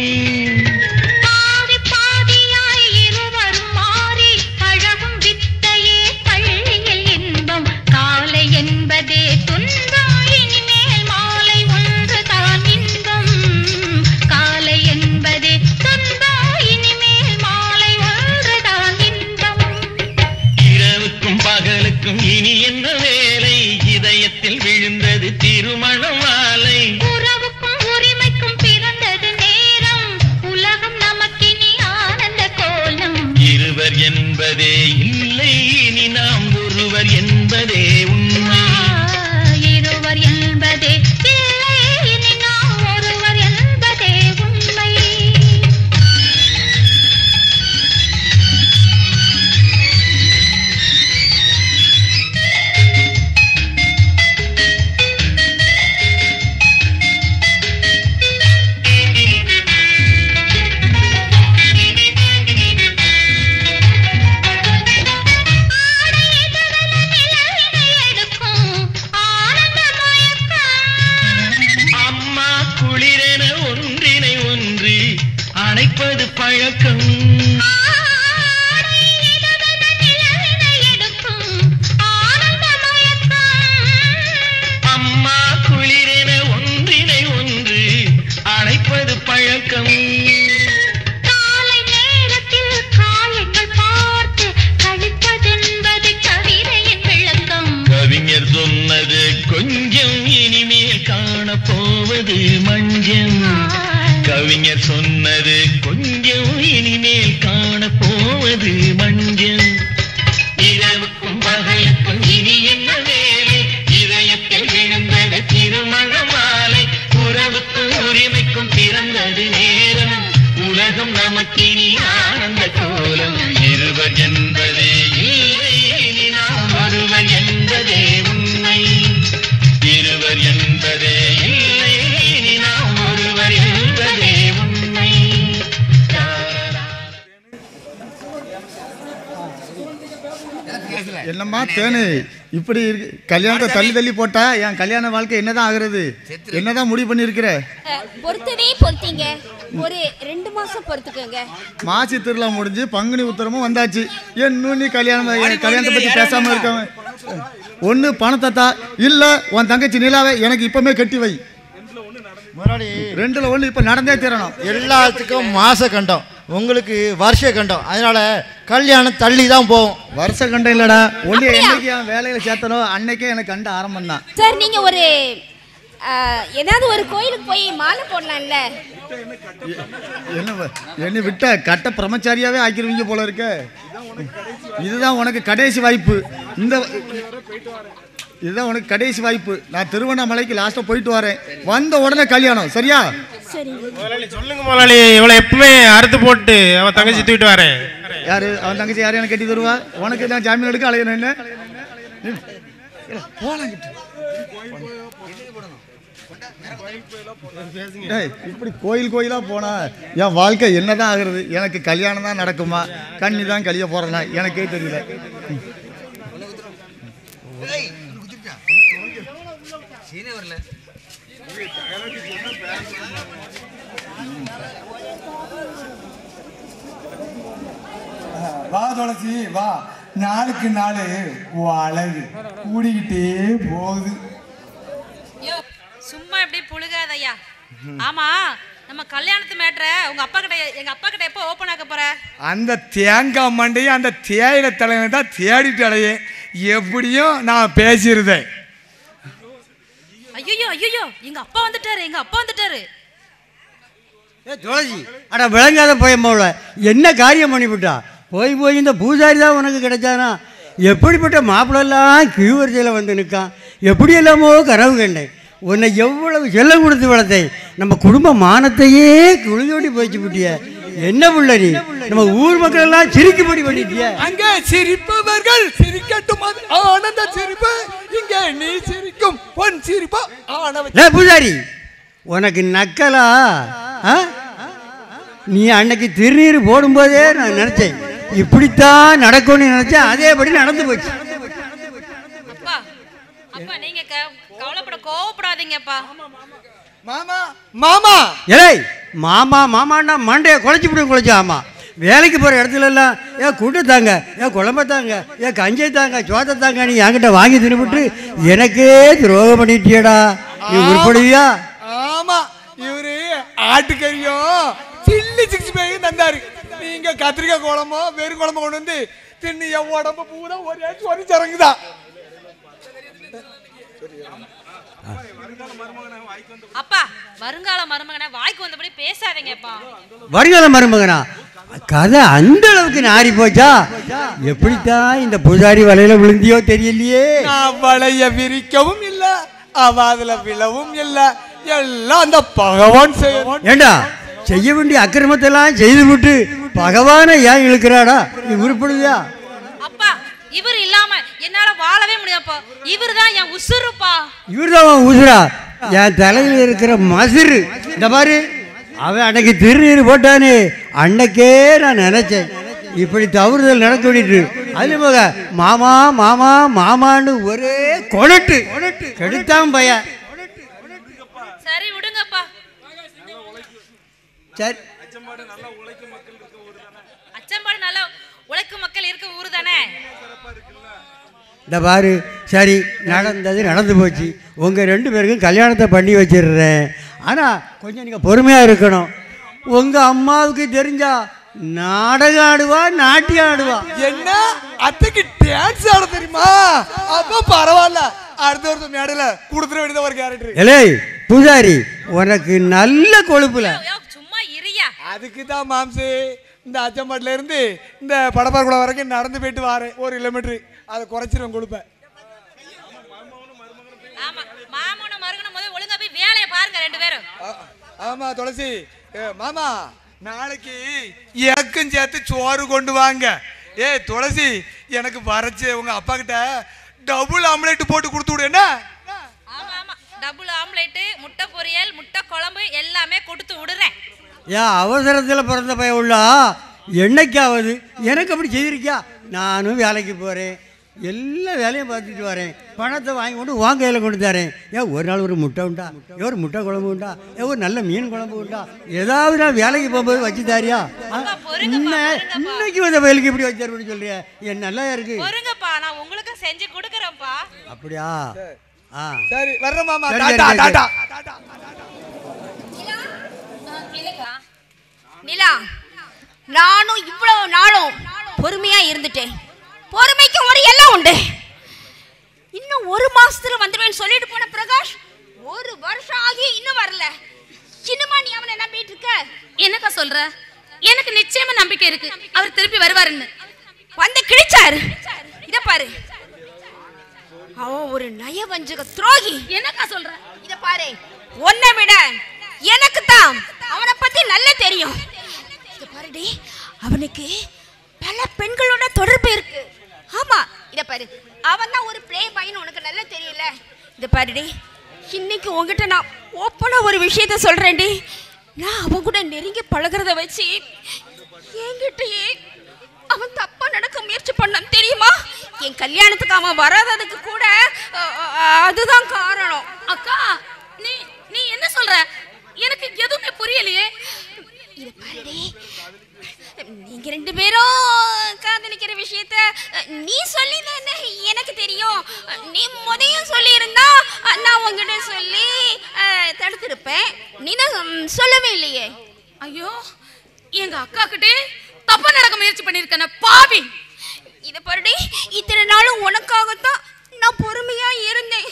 இனி என்ன வேலை? இதயத்தில் விழுந்தது திருமண மாலை. உறவுக்கும் உரிமைக்கும் பிறந்தது நேரம். உலகம் பழக்கம் அம்மா குளிரென ஒன்றினை ஒன்று அழைப்பது பழக்கம் காலை நேரத்தில் காயங்கள் பார்த்து கழிப்பதென்பது கவிதையின் விளக்கம் கவிஞர் சொன்னது கொஞ்சம் இனிமேல் காணப்போவது மஞ்சள் கவிஞர் சொன்னது கொஞ்சம் இனிமேல் காணப்போவது மஞ்சள் இரவுக்கும் பகலுக்கும் இனி என்ன வேலை இதயத்தில் விழுந்தது திருமண மாலை உறவுக்கும் உரிமைக்கும் பிறந்தது நேரம் உலகம் நமக்கினி ஆனந்த கோலம் இருவர் என்பதே இல்லை இனி நாம் ஒருவர் என்பதே உண்மை இருவர் என்பதே இல்லை இனி நாம் ஒருவர் என்பதே உண்மை என்னம்மா தேனு இப்படி இருக்கு கல்யாணத்தை தள்ளி தள்ளி போட்டா என் கல்யாண வாழ்க்கை என்னதான் ஆகுறது என்னதான் முடிவு பண்ணியிருக்கிற பொறுத்ததே பொறுத்தீங்க ஒரு 2 மாசம் பொறுத்துக்கோங்க மாசி திருவிழா முடிஞ்சு பங்குனி உத்தரமும் வந்தாச்சு இன்னும் நீ கல்யாணத்தை பத்தி பேசாம இருக்காம ஒன்று பணத்தா இல்ல உன் தங்கச்சி நிலாவை எனக்கு இப்பவுமே கட்டி வை முதலாளி 2ல் 1 இப்ப நடந்தே தீரணும் எல்லாத்துக்கும் மாச கண்டம் உங்களுக்கு வருஷ கண்டம் அதனால கல்யாணம் தள்ளி தான் போகும் வருஷ கண்டம் இல்லடா ஒன்று என்னைக்கு என் வேலையில சேர்த்தனோ அன்னைக்கே எனக்கு கண்ட ஆரம்பம் தான் சார் நீங்க ஒரு ஏதாவது ஒரு கோயிலுக்கு போய் மாலை போடலாம்ல என்ன விட்ட கட்ட பிரம்மச்சாரியாவே ஆக்கிருவீங்க போல இருக்க இதுதான் உனக்கு கடைசி வாய்ப்பு இதுதான் உனக்கு கடைசி வாய்ப்பு நான் திருவண்ணாமலைக்கு லாஸ்ட்டாக போயிட்டு வரேன் வந்த உடனே கல்யாணம் சரியா முதலாளி சொல்லுங்க முதலாளி இவளை எப்பவுமே அறுத்து போட்டு அவன் தங்கச்சி தூக்கிட்டு வரேன் யாரு அவன் தங்கச்சி யாரு எனக்கு கட்டி தருவா உனக்கு நான் ஜாமீன் எடுக்க அலையணும் என்ன இப்படி கோயிலா போனா என் வாழ்க்கை என்னதான் ஆகுறது எனக்கு கல்யாணம் தான் நடக்குமா கண்ணி தான் கழிய போறேன்னா எனக்கே தெரியல வா துளசி வா நாளுக்கு நாள் அழகு கூடிக்கிட்டே போகுது சும்மா எப்படி புழுகாதையா ஆமா நம்ம கல்யாணத்து மேட்ர உங்க அப்பா கிட்ட எங்க அப்பா கிட்ட எப்போ ஓபன் ஆக்க போற அந்த தேங்காய் மண்டையும் அந்த தேயிலை தலைவனை தான் தேடிட்டு அலையே எப்படியும் நான் பேசிடுதேன் ஐயோ ஐயோ எங்க அப்பா வந்துட்டாரு துளசி அட விளங்காத போயம்மாவில் என்ன காரியம் பண்ணிவிட்டா போய் இந்த பூஜாரி தான் உனக்கு கிடைச்சானா எப்படிப்பட்ட மாப்பிள்ளெல்லாம் கியூ வரிசையில் வந்து நிற்கான் எப்படி எல்லாமோ கனவு கண்டேன் உன்னை எவ்வளவு செல்லம் கொடுத்து வளர்த்தேன் நம்ம குடும்ப மானத்தையே குளிதோடி போயிச்சு விட்டிய என்ன புள்ள நீ நம்ம ஊர் மக்கள் எல்லாம் சிரிக்கும்படி பண்ணிட்டிய அங்கே சிரிப்பவர்கள் சிரிக்கட்டும் ஆனந்த சிரிப்பு இங்கே நீ சிரிக்கும் பொன் சிரிப்பா ஆனந்த பூஜாரி உனக்கு நக்கலா நீ அன்னைக்கு திருநீர் போடும்போதே நான் நினைச்சேன் இப்படித்தான் நடக்கும்னு நினைச்சேன் அதேபடி நடந்து போச்சு அப்பா அப்பா நீங்க கோவப்படாதீங்கப்பா மாமா மாமா ஏய் மாமான்னா மண்டையை குழச்சி ஆமா வேலைக்கு போகிற இடத்துல எல்லாம் ஏன் கூட்டு தாங்க ஏன் குழம்ப தாங்க ஏன் கஞ்சை தாங்க சோத்தை தாங்க நீ என்கிட்ட வாங்கி தின்னுபிட்டு எனக்கே துரோகம் பண்ணிட்டியடா நீ உருப்படுவியா ஆமா இவரு ஆட்டுக்கறியோ சில்லி 65 தந்தாரு நீங்க கத்திரிக்காய் குழம்போ வெறும் குழம்பு கொண்டு வந்து தின்னு என் உடம்பு பூரா ஒரு சரங்குதான் அப்பா வருங்கால மருமகனை வாய்க்கு வந்தபடி பேசாதீங்கப்பா வருங்கால மருமகனா கதை அந்த அளவுக்கு நாரி போச்சா எப்படித்தான் இந்த பூஜாரி வலையில விழுந்தியோ தெரியலையே வலைய விரிக்கவும் இல்ல அவ அதுல விழவும் இல்ல எல்லாம் அந்த பகவான் செய்யணும் ஏண்டா செய்ய வேண்டிய அக்கிரமத்தை எல்லாம் செய்து விட்டு பகவானை ஏன் இழுக்கிறாடா நீ உருப்படுவியா அப்பா இவர் இல்லாம என்னால வாழவே முடியாப்பா இவர்தான் என் உசுருப்பா இவர்தான் உசுரா என் தலையில இருக்கிற மசுரு இந்த மாதிரி அவன் அன்னைக்கு திருநீர் போட்டானே அன்னைக்கே நான் நினைச்சேன் இப்படி தவறுதல் நடக்க வேண்டிட்டு அது போக மாமா மாமா மாமான்னு ஒரே கொடட்டு கெடுத்தான் பையன் சரி விடுங்கப்பா சரி அச்சம்பாடு நல்லா உழைக்கும் மக்கள் இருக்க ஊர் தானே. இந்த பாரு, சரி நடந்தது நடந்து போச்சு. உங்கள் 2 பேருக்கும் கல்யாணத்தை பண்ணி வச்சிடுறேன். ஆனால் கொஞ்சம் நீங்கள் பொறுமையாக இருக்கணும். உங்கள் அம்மாவுக்கு தெரிஞ்சா நாடகம் ஆடுவா, நாட்டியம் ஆடுவா. என்ன அத்தைக்கு டான்ஸ் ஆட தெரியுமா? அப்ப பரவாயில்ல, அடுத்த வருஷம் மேடையில கொடுத்துட வேண்டியது ஒரு கேரக்டர். எலே பூஜாரி, உனக்கு நல்ல கொழுப்புல. சும்மா இரியா. அதுக்கு தான் மாம்சு இந்த அச்சம்பாட்டில இருந்து இந்த படப்பாக்குளம் வரைக்கும் நடந்து போயிட்டு வரேன். 1 கிலோமீட்டர் அதை குறைச்சிருவேன் கொடுப்பேன். ஆமா, மாமனும் மருகனும் முதல்ல ஒழுங்கா போய் வேலையை பாருங்க 2 பேரும். ஆமா துளசி மாமா, நாளைக்கு எனக்கும் சேர்த்து சோறு கொண்டு வாங்க. துளசி, எனக்கு வரைச்சு உங்க அப்பா கிட்ட டபுள் ஆம்லெட் போட்டு கொடுத்து விடு. என்ன? ஆமா ஆமா, டபுள் ஆம்லெட், முட்டை பொரியல், முட்டை குழம்பு எல்லாமே கொடுத்து விடுறேன். ஏன் அவசரத்தில் பிறந்த பையன் உள்ளா, என்னைக்காவது எனக்கு அப்படி செய்திருக்கியா? நானும் வேலைக்கு போகிறேன், எல்லா வேலையும் பார்த்துட்டு வரேன், பணத்தை வாங்கி கொண்டு உன் கையில் கொண்டு தரேன். ஒரு நாள் ஒரு முட்டை உண்டா, ஒரு முட்டை குழம்பு உண்டா, ஒரு நல்ல மீன் குழம்பு உண்டா, ஏதாவது நான் வேலைக்கு போகும்போது வச்சு தாரியா? இன்னைக்கு வந்த வயலுக்கு இப்படி வச்சு தருவேன்னு சொல்றியா? என் நல்லா இருக்கு. பொறுங்கப்பா, நான் உங்களுக்கு செஞ்சு கொடுக்குறேன்ப்பா. அப்படியா? சரி வர்ற மாமா. டாடா டாடா. நிலா, நானும் இவ்வளவு நாளும் பொறுமையா இருந்துட்டேன். பொறுமைக்கு ஒரு எல்லாம் உண்டு. இன்னும் 1 மாசத்துல வந்துடுவேன்னு சொல்லிட்டு போன பிரகாஷ் 1 வருஷம் ஆகி இன்னும் வரல. சின்னமா நீ அவனை நம்பிட்டு இருக்க? என்னக்கா சொல்ற? எனக்கு நிச்சயமா நம்பிக்கை இருக்கு, அவர் திருப்பி வருவாருன்னு. வந்து கிழிச்சாரு. இத பாரு, அவன் ஒரு நயவஞ்சக துரோகி. என்னக்கா சொல்ற? இத பாரு, உன்னை விட எனக்கு தான் அவனை பத்தி நல்லா தெரியும். இத பாருடி, அவனுக்கு பல பெண்களோட தொடர்பு இருக்கு. ஆமா, இத பாரு, அவன் தான் ஒரு ப்ளே பாய்னு உனக்கு நல்லா தெரியல. இத பாருடி, இன்னைக்கு உங்ககிட்ட நான் ஓப்பனா ஒரு விஷயத்த சொல்றேன்டி. நான் அவன் கூட நெருங்கி பழகிறத வச்சு என்கிட்டயே அவன் தப்பா நடக்க முயற்சி பண்ணான் தெரியுமா? என் கல்யாணத்துக்கு அவன் வராததுக்கு கூட அதுதான் காரணம். அக்கா, நீ என்ன சொல்ற? எனக்கு எதுவுமே புரியலையே. இத பாருடி, நீங்க 2 பேரும் காதலிக்கிற விஷயத்த நீ சொல்லி தானே எனக்கு தெரியும். நீ முதையும் சொல்லி இருந்தா நான் உங்ககிட்ட சொல்லி தடுத்திருப்பேன். நீ தான் சொல்லவே இல்லையே. ஐயோ, எங்க அக்கா கிட்டே தப்பா நடக்க முயற்சி பண்ணிருக்கேன் பாவி. இத பாருடி, இத்தனை நாளும் உனக்காகத்தான் நான் பொறுமையா இருந்தேன்.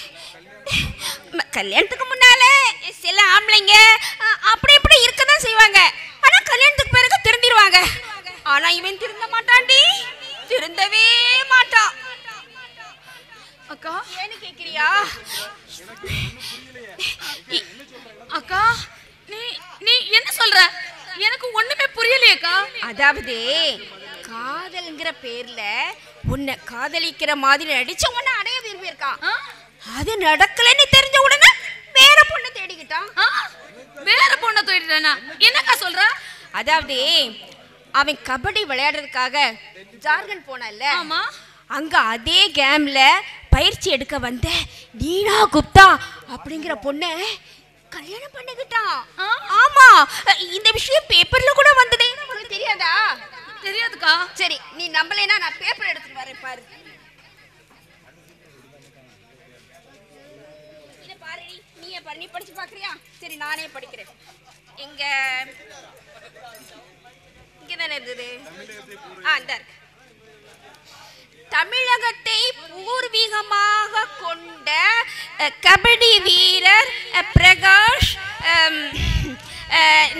கல்யாணத்துக்கு முன்னால சில ஆம்பளைங்க அப்படி இப்படி இருக்கதான் செய்வாங்க, ஆனா கல்யாணத்துக்கு பிறகு திருந்திடுவாங்க. ஆனா இவன் திருந்த மாட்டான்டி, திருந்தவே மாட்டான். அக்கா, ஏன்னு கேக்குறியா? அக்கா, நீ என்ன சொல்ற? எனக்கு ஒண்ணுமே புரியலையேக்கா. அதாவது காதல்ங்கிற பேர்ல உன்னை காதலிக்கிற மாதிரி நடிச்ச உன்னை அடைய விரும்பியிருக்கான். அது நடக்கலன்னு தெரிஞ்ச உடனே வேற பொண்ணை தேடிக்கிட்டான். வேற பொண்ணை தேடிட்டானா? என்னக்கா சொல்ற? அதாவது அவன் கபடி விளையாடுறதுக்காக ஜார்க்கண்ட் போனான்ல, அங்க அதே கேம்ல பயிற்சி எடுக்க வந்த நீனா குப்தா அப்படிங்கிற பொண்ணை கல்யாணம் பண்ணிக்கிட்டான். ஆமா, இந்த விஷயம் பேப்பர்ல கூட வந்ததே. உனக்கு தெரியாதா? தெரியாதுக்கா. சரி, நீ நம்பலைன்னா நான் பேப்பர் எடுத்துட்டு வரேன் பாரு. இத பாரு, நீ படிச்சு பாக்குறியா? சரி, நானே படிக்கிறேன். இங்கதானே இருந்தது. இந்த இருக்கு. தமிழகத்தை பூர்வீகமாக கொண்ட கபடி வீரர் பிரகாஷ்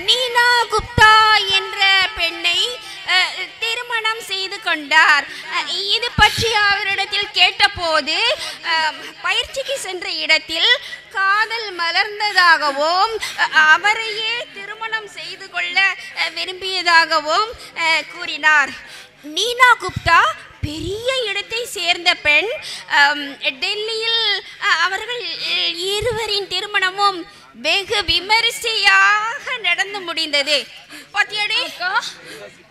நீனா குப்தா என்ற பெண்ணை திருமணம் செய்து கொண்டார். இது பற்றி அவரிடத்தில் கேட்டபோது பயிற்சிக்கு சென்ற இடத்தில் காதல் மலர்ந்ததாகவும் அவரையே திருமணம் செய்து கொள்ள விரும்பியதாகவும் கூறினார். நீனா குப்தா பெரிய இடத்தை சேர்ந்த பெண். டெல்லியில் அவர்கள் இருவரின் திருமணமும் வெகு விமரிசையாக நடந்து முடிந்தது. பாத்தியாடி,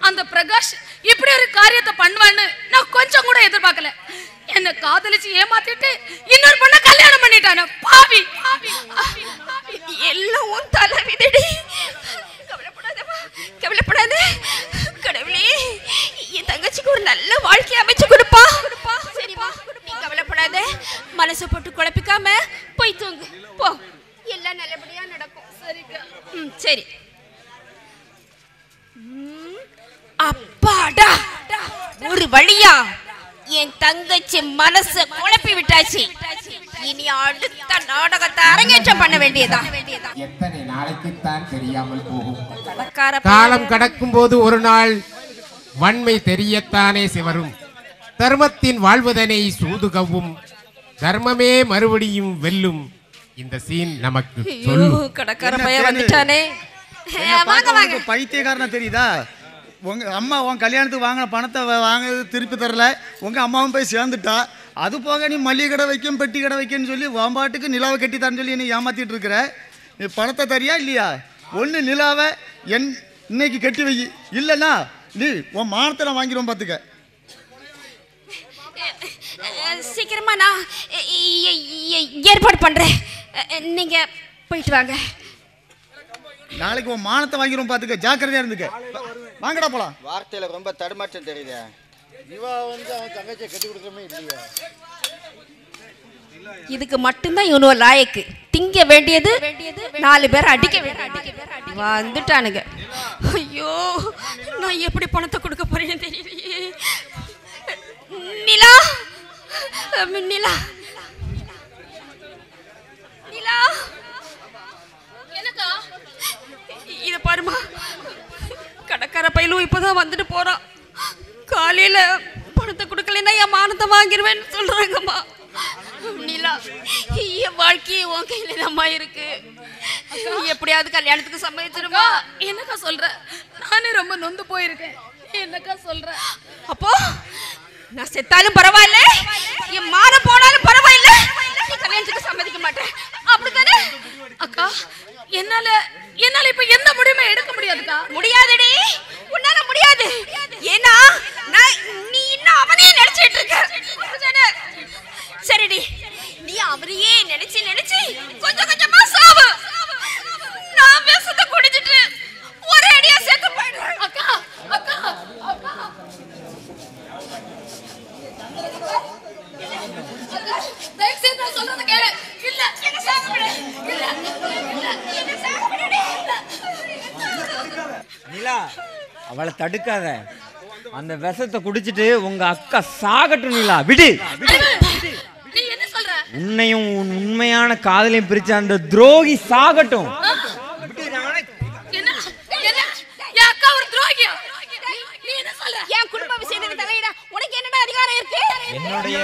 அந்த பிரகாஷ் இப்படி ஒரு காரியத்தை பண்ணுவான்னு நான் கொஞ்சம் கூட எதிர்பார்க்கல. என்ன காதலிச்சு ஏமாத்திட்டு இன்னொரு பொண்ணை கல்யாணம் பண்ணிட்டான பாவி. எல்லாம் தலை விதடி. கவலைப்படாத சரி. அப்பாடா, ஒரு வழியா என் தங்கச்சி மனச குழப்பி விட்டாச்சு. இனி அடுத்த நாடகத்தை அரங்கேற்றம் பண்ண வேண்டியதா. எத்தனை நாளைக்குத்தான் தெரியாமல் போகும். காலம் கடக்கும் போது ஒரு நாள் வன்மை தெரியத்தானே சிவரும். தர்மத்தின் வாழ்வதனை சூதுகவும் தர்மமே மறுபடியும் வெல்லும். இந்த சீன் நமக்கு சொல்லும். கடற்கரை பையன் வந்துட்டானே. வாங்க வாங்க. பைத்தியக்காரனா தெரியுதா? உங்க அம்மா உன் கல்யாணத்துக்கு வாங்கின பணத்தை வாங்குறது திருப்பி தரல. உங்க அம்மாவும் போய் சேர்ந்துட்டா. அது போக நீ மல்லிகை கடை வைக்கும் பெட்டி கடை வைக்குன்னு சொல்லி வாம்பாட்டுக்கு நிலாவை கட்டி தரேன்னு சொல்லி நீ ஏமாத்திட்டு இருக்கிற. நீ பணத்தை தரியா இல்லையா? ஒன்று நிலாவை இன்னைக்கு கட்டி வை, இல்லைன்னா நீ உன் மானத்தை வாங்கிடுவோம் பார்த்துக்க. சீக்கிரமா நான் ஏற்பாடு பண்றேன். நீங்க போயிட்டு வாங்க. நாளைக்கு உன் மானத்தை வாங்கிடுவோம் பார்த்துக்க. ஜாக்கிரதையா இருந்துக்க. வாங்கடா போலாம். வார்த்தையில ரொம்ப தடுமாற்றம் தெரியுதா? இவா வந்து அவன் தங்கச்சியை கட்டி கொடுக்கறமே இல்லையா? இதுக்கு மட்டும்தான் இவனோ லாயக்கு. திங்க வேண்டியது 4 பேர் அடிக்க வேண்டியது. வந்துட்டானுங்க. ஐயோ, நான் எப்படி பணத்தை கொடுக்க போறேன்னு தெரியலையே. நிலா, நிலா, நிலா, எனக்கா? இத பாருமா, கடற்கரை பையலும் இப்பதான் வந்துட்டு போறான். காலையில பணத்தை கொடுக்கலன்னா என் மானத்தை வாங்கிடுவேன்னு சொல்றாங்கம்மா. நிலா, என் வாழ்க்கையே உன் கையில தான்மா இருக்கு. எப்படியாவது கல்யாணத்துக்கு சம்மதிச்சிருமா? என்னக்கா சொல்ற? நானே ரொம்ப நொந்து போயிருக்கேன். என்னக்கா சொல்ற? அப்போ நான் செத்தாலும் பரவாயில்ல, என் மானம் போனாலும் பரவாயில்ல, நீ கல்யாணத்துக்கு சம்மதிக்க மாட்டேன், அப்படித்தானே? அக்கா, என்னால இப்ப எந்த முடிவுமே எடுக்க முடியாதுக்கா. முடியாதுடி, உன்னால முடியாது. ஏன்னா நீ இன்னும் அவனையே நினைச்சிட்டு இருக்க. சரிடி, நீ அவரையே நினைச்சு கொஞ்சம் கொஞ்சமா சாவு. நான் விஷத்தை குடிச்சிட்டு ஒரே அடியா செத்து போயிடுறேன். அக்கா, அக்கா, அக்கா, தயவுசெய்து நான் சொல்றத கேளு. இல்ல, என்ன சாகவிடு. இல்ல, என்ன சாகவிடு. நிலா, அவளை தடுக்காத. அந்த விஷத்தை குடிச்சிட்டு உங்க அக்கா சாகட்டும். நிலா, விடு. நீ என்ன சொல்ற? உன்னையும் உன் உண்மையான காதலையும் பிரிச்ச அந்த துரோகி சாகட்டும். என்ன என் அக்கா ஒரு துரோகியா? நீ என்ன சொல்ற? என் குடும்ப விஷயத்துக்கு தலையிட உனக்கு என்னடா அதிகாரம் இருக்கு? என்னுடைய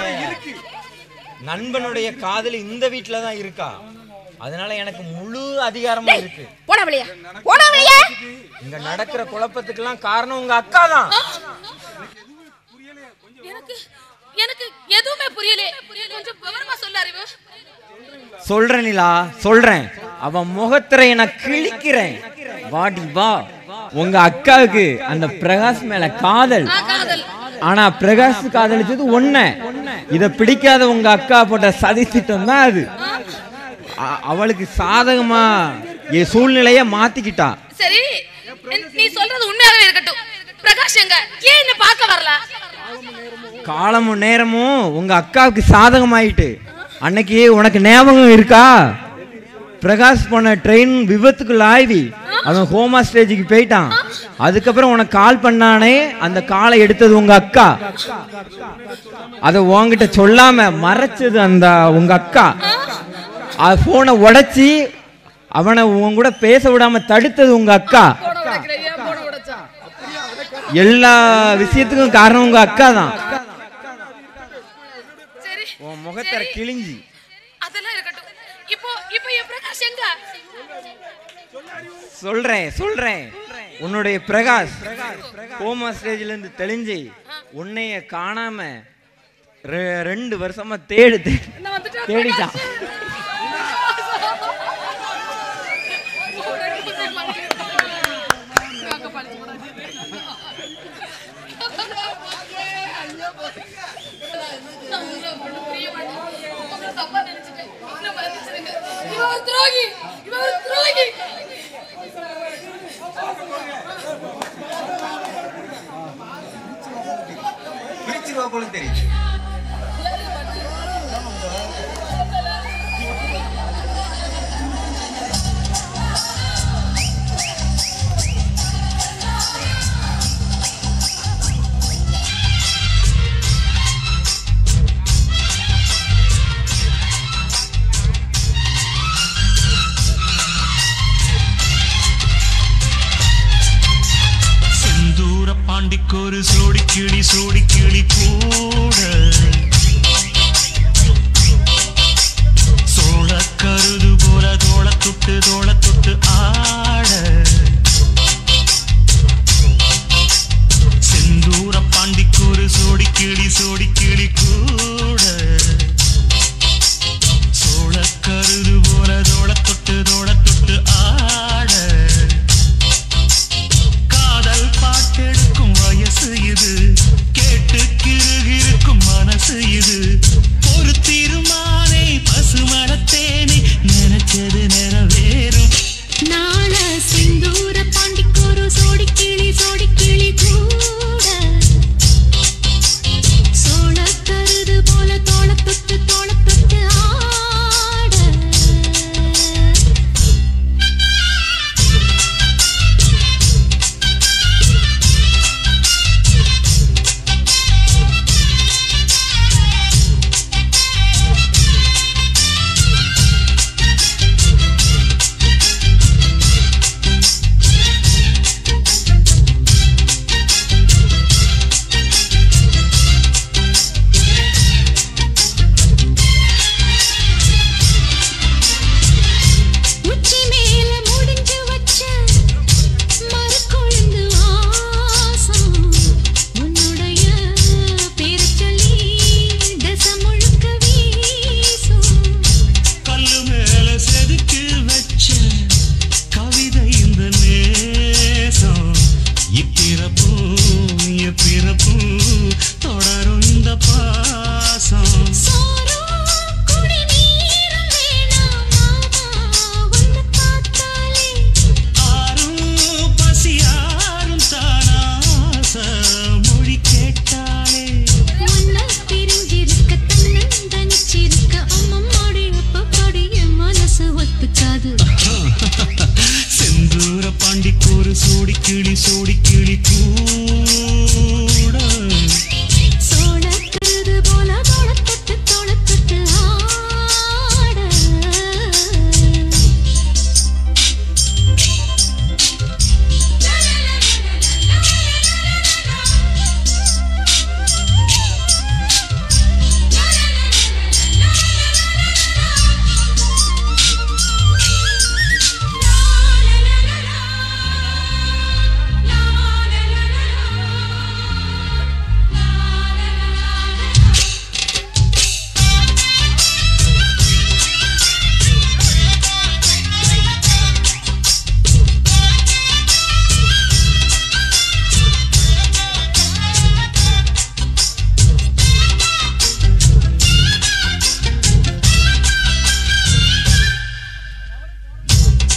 நண்பனுடைய காதலி இந்த வீட்டுல தான் இருக்கா. அதனால எனக்கு முழு அதிகாரமும் இருக்கு. போடா வெளிய, போடா வெளிய. இங்க நடக்கிற குழப்பத்துக்கெல்லாம் காரணம் உங்க அக்கா தான். எனக்கு எதுவுமே புரியல. கொஞ்சம் விவரமா சொல்ல அறிவு. சொல்றேன் நிலா, சொல்றேன். அவன் முகத்திரைய நான் கிழிக்கிறேன். வாடி வா. உங்க அக்காவுக்கு அந்த பிரகாஷ் மேல காதல். ஆனா பிரகாஷ் காதலிச்சது ஒண்ணு. இத பிடிக்காத உங்க அக்கா போட்ட சதி திட்டம் தான் அது. அவளுக்கு சாதகமா என் சூழ்நிலைய மாத்திக்கிட்டா. சரி, நீ சொல்றது உண்மையாவே இருக்கட்டும். பிரகாஷ் எங்க? ஏன் என்ன பார்க்க வரல? காலமும் நேரமும் உங்க அக்காவுக்கு சாதகமாயிட்டு. அன்னைக்கு உனக்கு ஞாபகம் இருக்கா? பிரகாஷ் போன ட்ரெயின் விபத்துக்குள்ள ஆய்வி அவன் ஹோமா ஸ்டேஜுக்கு போயிட்டான். அதுக்கப்புறம் உனக்கு கால் பண்ணானே, அந்த காலை எடுத்தது உங்க அக்கா. அதை உன்கிட்ட சொல்லாம மறைச்சது அந்த உங்க அக்கா. போனை உடைச்சி அவனை உன் கூட பேச விடாம தடுத்தது உங்க அக்கா. எல்லா விஷயத்துக்கும் காரணம் உங்க அக்கா தான். உன் முகத்தர கிழிஞ்சி. அதெல்லாம் இருக்கட்டும். இப்போ என் பிரகாஷ் எங்க? சொல்றேன். உன்னுடைய பிரகாஷ் கோமா ஸ்டேஜ்ல இருந்து தெளிஞ்சு உன்னைய காணாம 2 வருஷமா தேடிட்டான். தெரியும். ஒரு சோடி கிளி கூட சோழ கருது போல தோள தொட்டு ஆட செந்தூர பாண்டிக்கு ஒரு சோடி கிளி கூட சோழ கருது போல தோள தொட்டு ஆட காதல் பாட்டெடுக்கும் வயசு இது கேட்டு கிருகிருக்கும் மனசு இது ஒரு திருமானை பசுமரத்தேனே நினைச்சது நிறைவேறும் நாள சிந்தூர பாண்டிக்கொரு சோடி கிளி கூட சோழ கருது போல தோள தொட்டு ஆட உச்சி மேல முடிஞ்சு வச்ச மரக்கொழுந்து வாசம் உன்னுடைய பேரை சொல்லி தசை முழுக்க வீசும் கல்லு மேல செதுக்கி வச்ச கவிதை இந்த நேசம் இப்பிறப்பும் தொடரும் இந்த பாசம் சோறும் குடி நீரும் வேணாம் மாமா உன்னை பார்த்தாலே ஆரும் பசியாரும் தானாச மொழி கேட்டாலே உன்னை பிரிஞ்சிருக்க தன்னந்தனிச்சிருக்க அம்மம்மாடி அப்பப்படி என் மனசு ஒத்துக்காது செந்தூர பாண்டிக்கு ஒரு சோடி கிளி கூட சோழ கருது போல தோள தொட்டு ஆட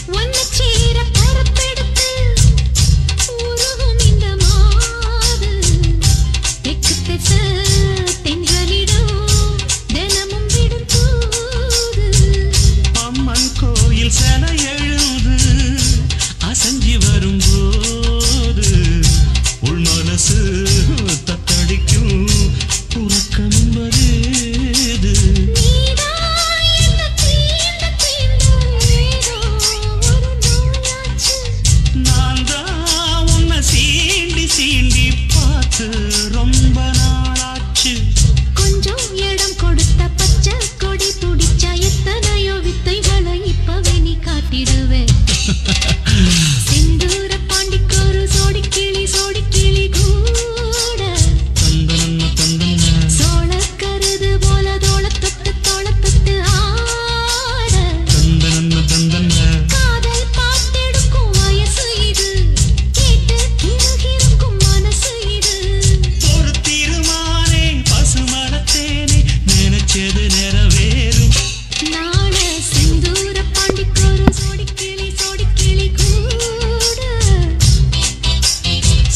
உன்னை சீர பொறுப்பெடுத்து உருகும் இந்த மாது தெற்கு திசை தென்றலிடும் தினமும் விடும் தூது அம்மன் கோயில் செல எழுது அசஞ்சி வரும்போது உள் மனசு தத்தடிக்கும் உறக்கம் என்பதேது நீதான் என்ன தீண்ட ஏதோ ஒரு நோயாச்சு நான் தான் உன்னை சீண்டி பார்த்து ரொம்ப நாளாச்சு கொஞ்சம் இடம் கொடுத்த பச்சை கொடி துடிச்சா எத்தனையோ வித்தைகளை இப்பவே நீ காட்டிடுவேன் செந்தூர பாண்டிக்கொரு சோடி கிளி கூட சோழ கருது போல தோள தொட்டு ஆட காதல் பாட்டெடுக்கும் வயசு இது கேட்டு கிருகிருக்கும் மனசு இது ஒரு திருமானே பசுமரத்தேனே நினைச்சது நிறைவேறும் நாள சிந்தூர பாண்டிக்கொரு சோடி கிளி கூட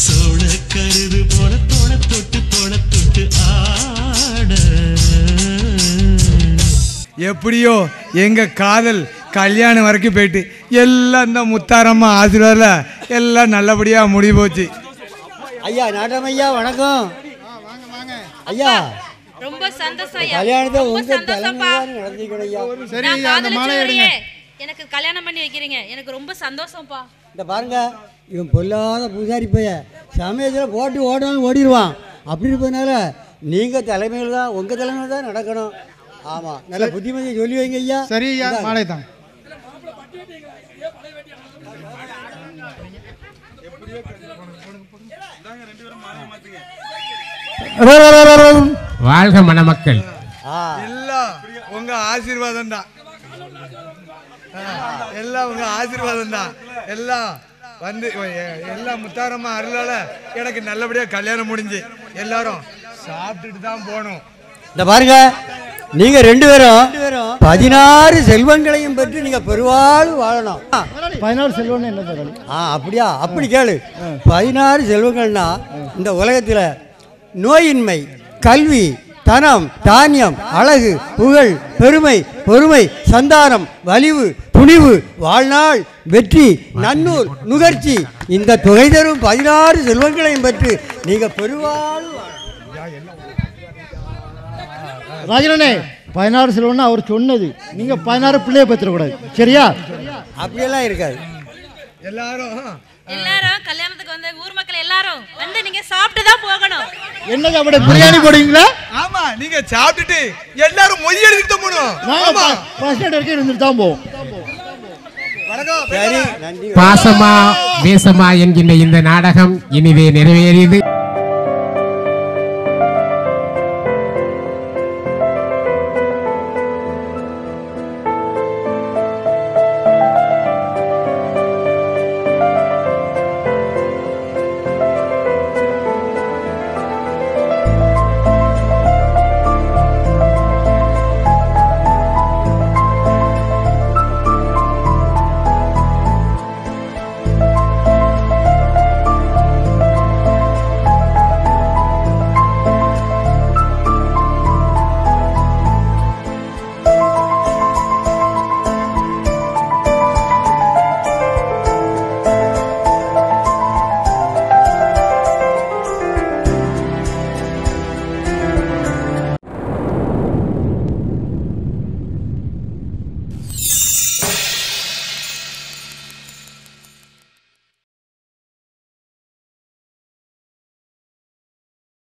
சோழ கருது போல தோள தொட்டு ஆட எப்படியோ எங்க காதல் கல்யாணம் வரைக்கும் போயிட்டு எல்லாம் இந்த முத்தாரம்மா ஆசீர்வாதில் எல்லாம் நல்லபடியா முடிவு போச்சு. ஐயா நாட்டமையா வணக்கம். ஐயா ரொம்ப சந்தோஷம் ஐயா. கல்யாணத்தை ரொம்ப உங்க சந்தோஷப்பா. தலைமையில நடத்திக்கணும் ஐயா. சரி நான் ஐயா, அந்த மாலை எடுங்க. எனக்கு கல்யாணம் பண்ணி வைக்கிறீங்க, எனக்கு ரொம்ப சந்தோஷம்ப்பா. இந்த பாருங்க, இவன் பொல்லாத பூசாரி பைய சமயத்தில் போட்டு ஓடணும் ஓடிடுவான். அப்படி இருப்பதுனால நீங்கள் தலைமையில் தான், உங்கள் தலைமையில் தான் நடக்கணும். ஆமாம், நல்ல புத்திமதியை சொல்லி வைங்க ஐயா. சரி ஐயா, மாலை தான். வாழ்க மணமக்கள். எல்லாம் உங்க ஆசீர்வாதம் தான், எல்லாம் உங்க ஆசீர்வாதம் தான். எல்லாம் வந்து எல்லாம் முத்தாரம்மா அருளால எனக்கு நல்லபடியா கல்யாணம் முடிஞ்சு எல்லாரும் சாப்பிட்டுட்டு தான் போகணும். இந்த பாருங்க, நீங்க 2 பேரும் 16 செல்வங்களையும் பெற்று நீங்க பெருவாள் வாழணும். 16 செல்வம் என்ன தரணும்? அப்படியா? அப்படி கேளு. 16 செல்வங்கள்னா இந்த உலகத்தில் நோயின்மை, கல்வி, தனம், தானியம், அழகு, புகழ், பெருமை, பொறுமை, சந்தானம், வலிவு, துணிவு, வாழ்நாள், வெற்றி, நன்னூல், நுகர்ச்சி, இந்த தொகை தரும் 16 செல்வங்களையும் பெற்று நீங்க பெருவாள். ராஜனே, 16 செல்வம்னா அவர் சொன்னது. நீங்க 16 பிள்ளைய பெற்றக்கூடாது, சரியா? அப்படியெல்லாம் இருக்காது. எல்லாரும் கல்யாணத்துக்கு வந்த ஊர் மக்கள் எல்லாரும் வந்து நீங்க சாப்பிட்டு தான் போகணும். என்னங்க அப்படி பிரியாணி போடுவீங்களா? ஆமா, நீங்க சாப்பிட்டுட்டு எல்லாரும் மொய் எடுத்துட்டு போகணும். ஆமா, ஃபர்ஸ்ட் எய்ட் வரைக்கும் இருந்துட்டு தான் போவோம். பாசமா வேசமா என்கின்ற இந்த நாடகம் இனிதே நிறைவேறியது.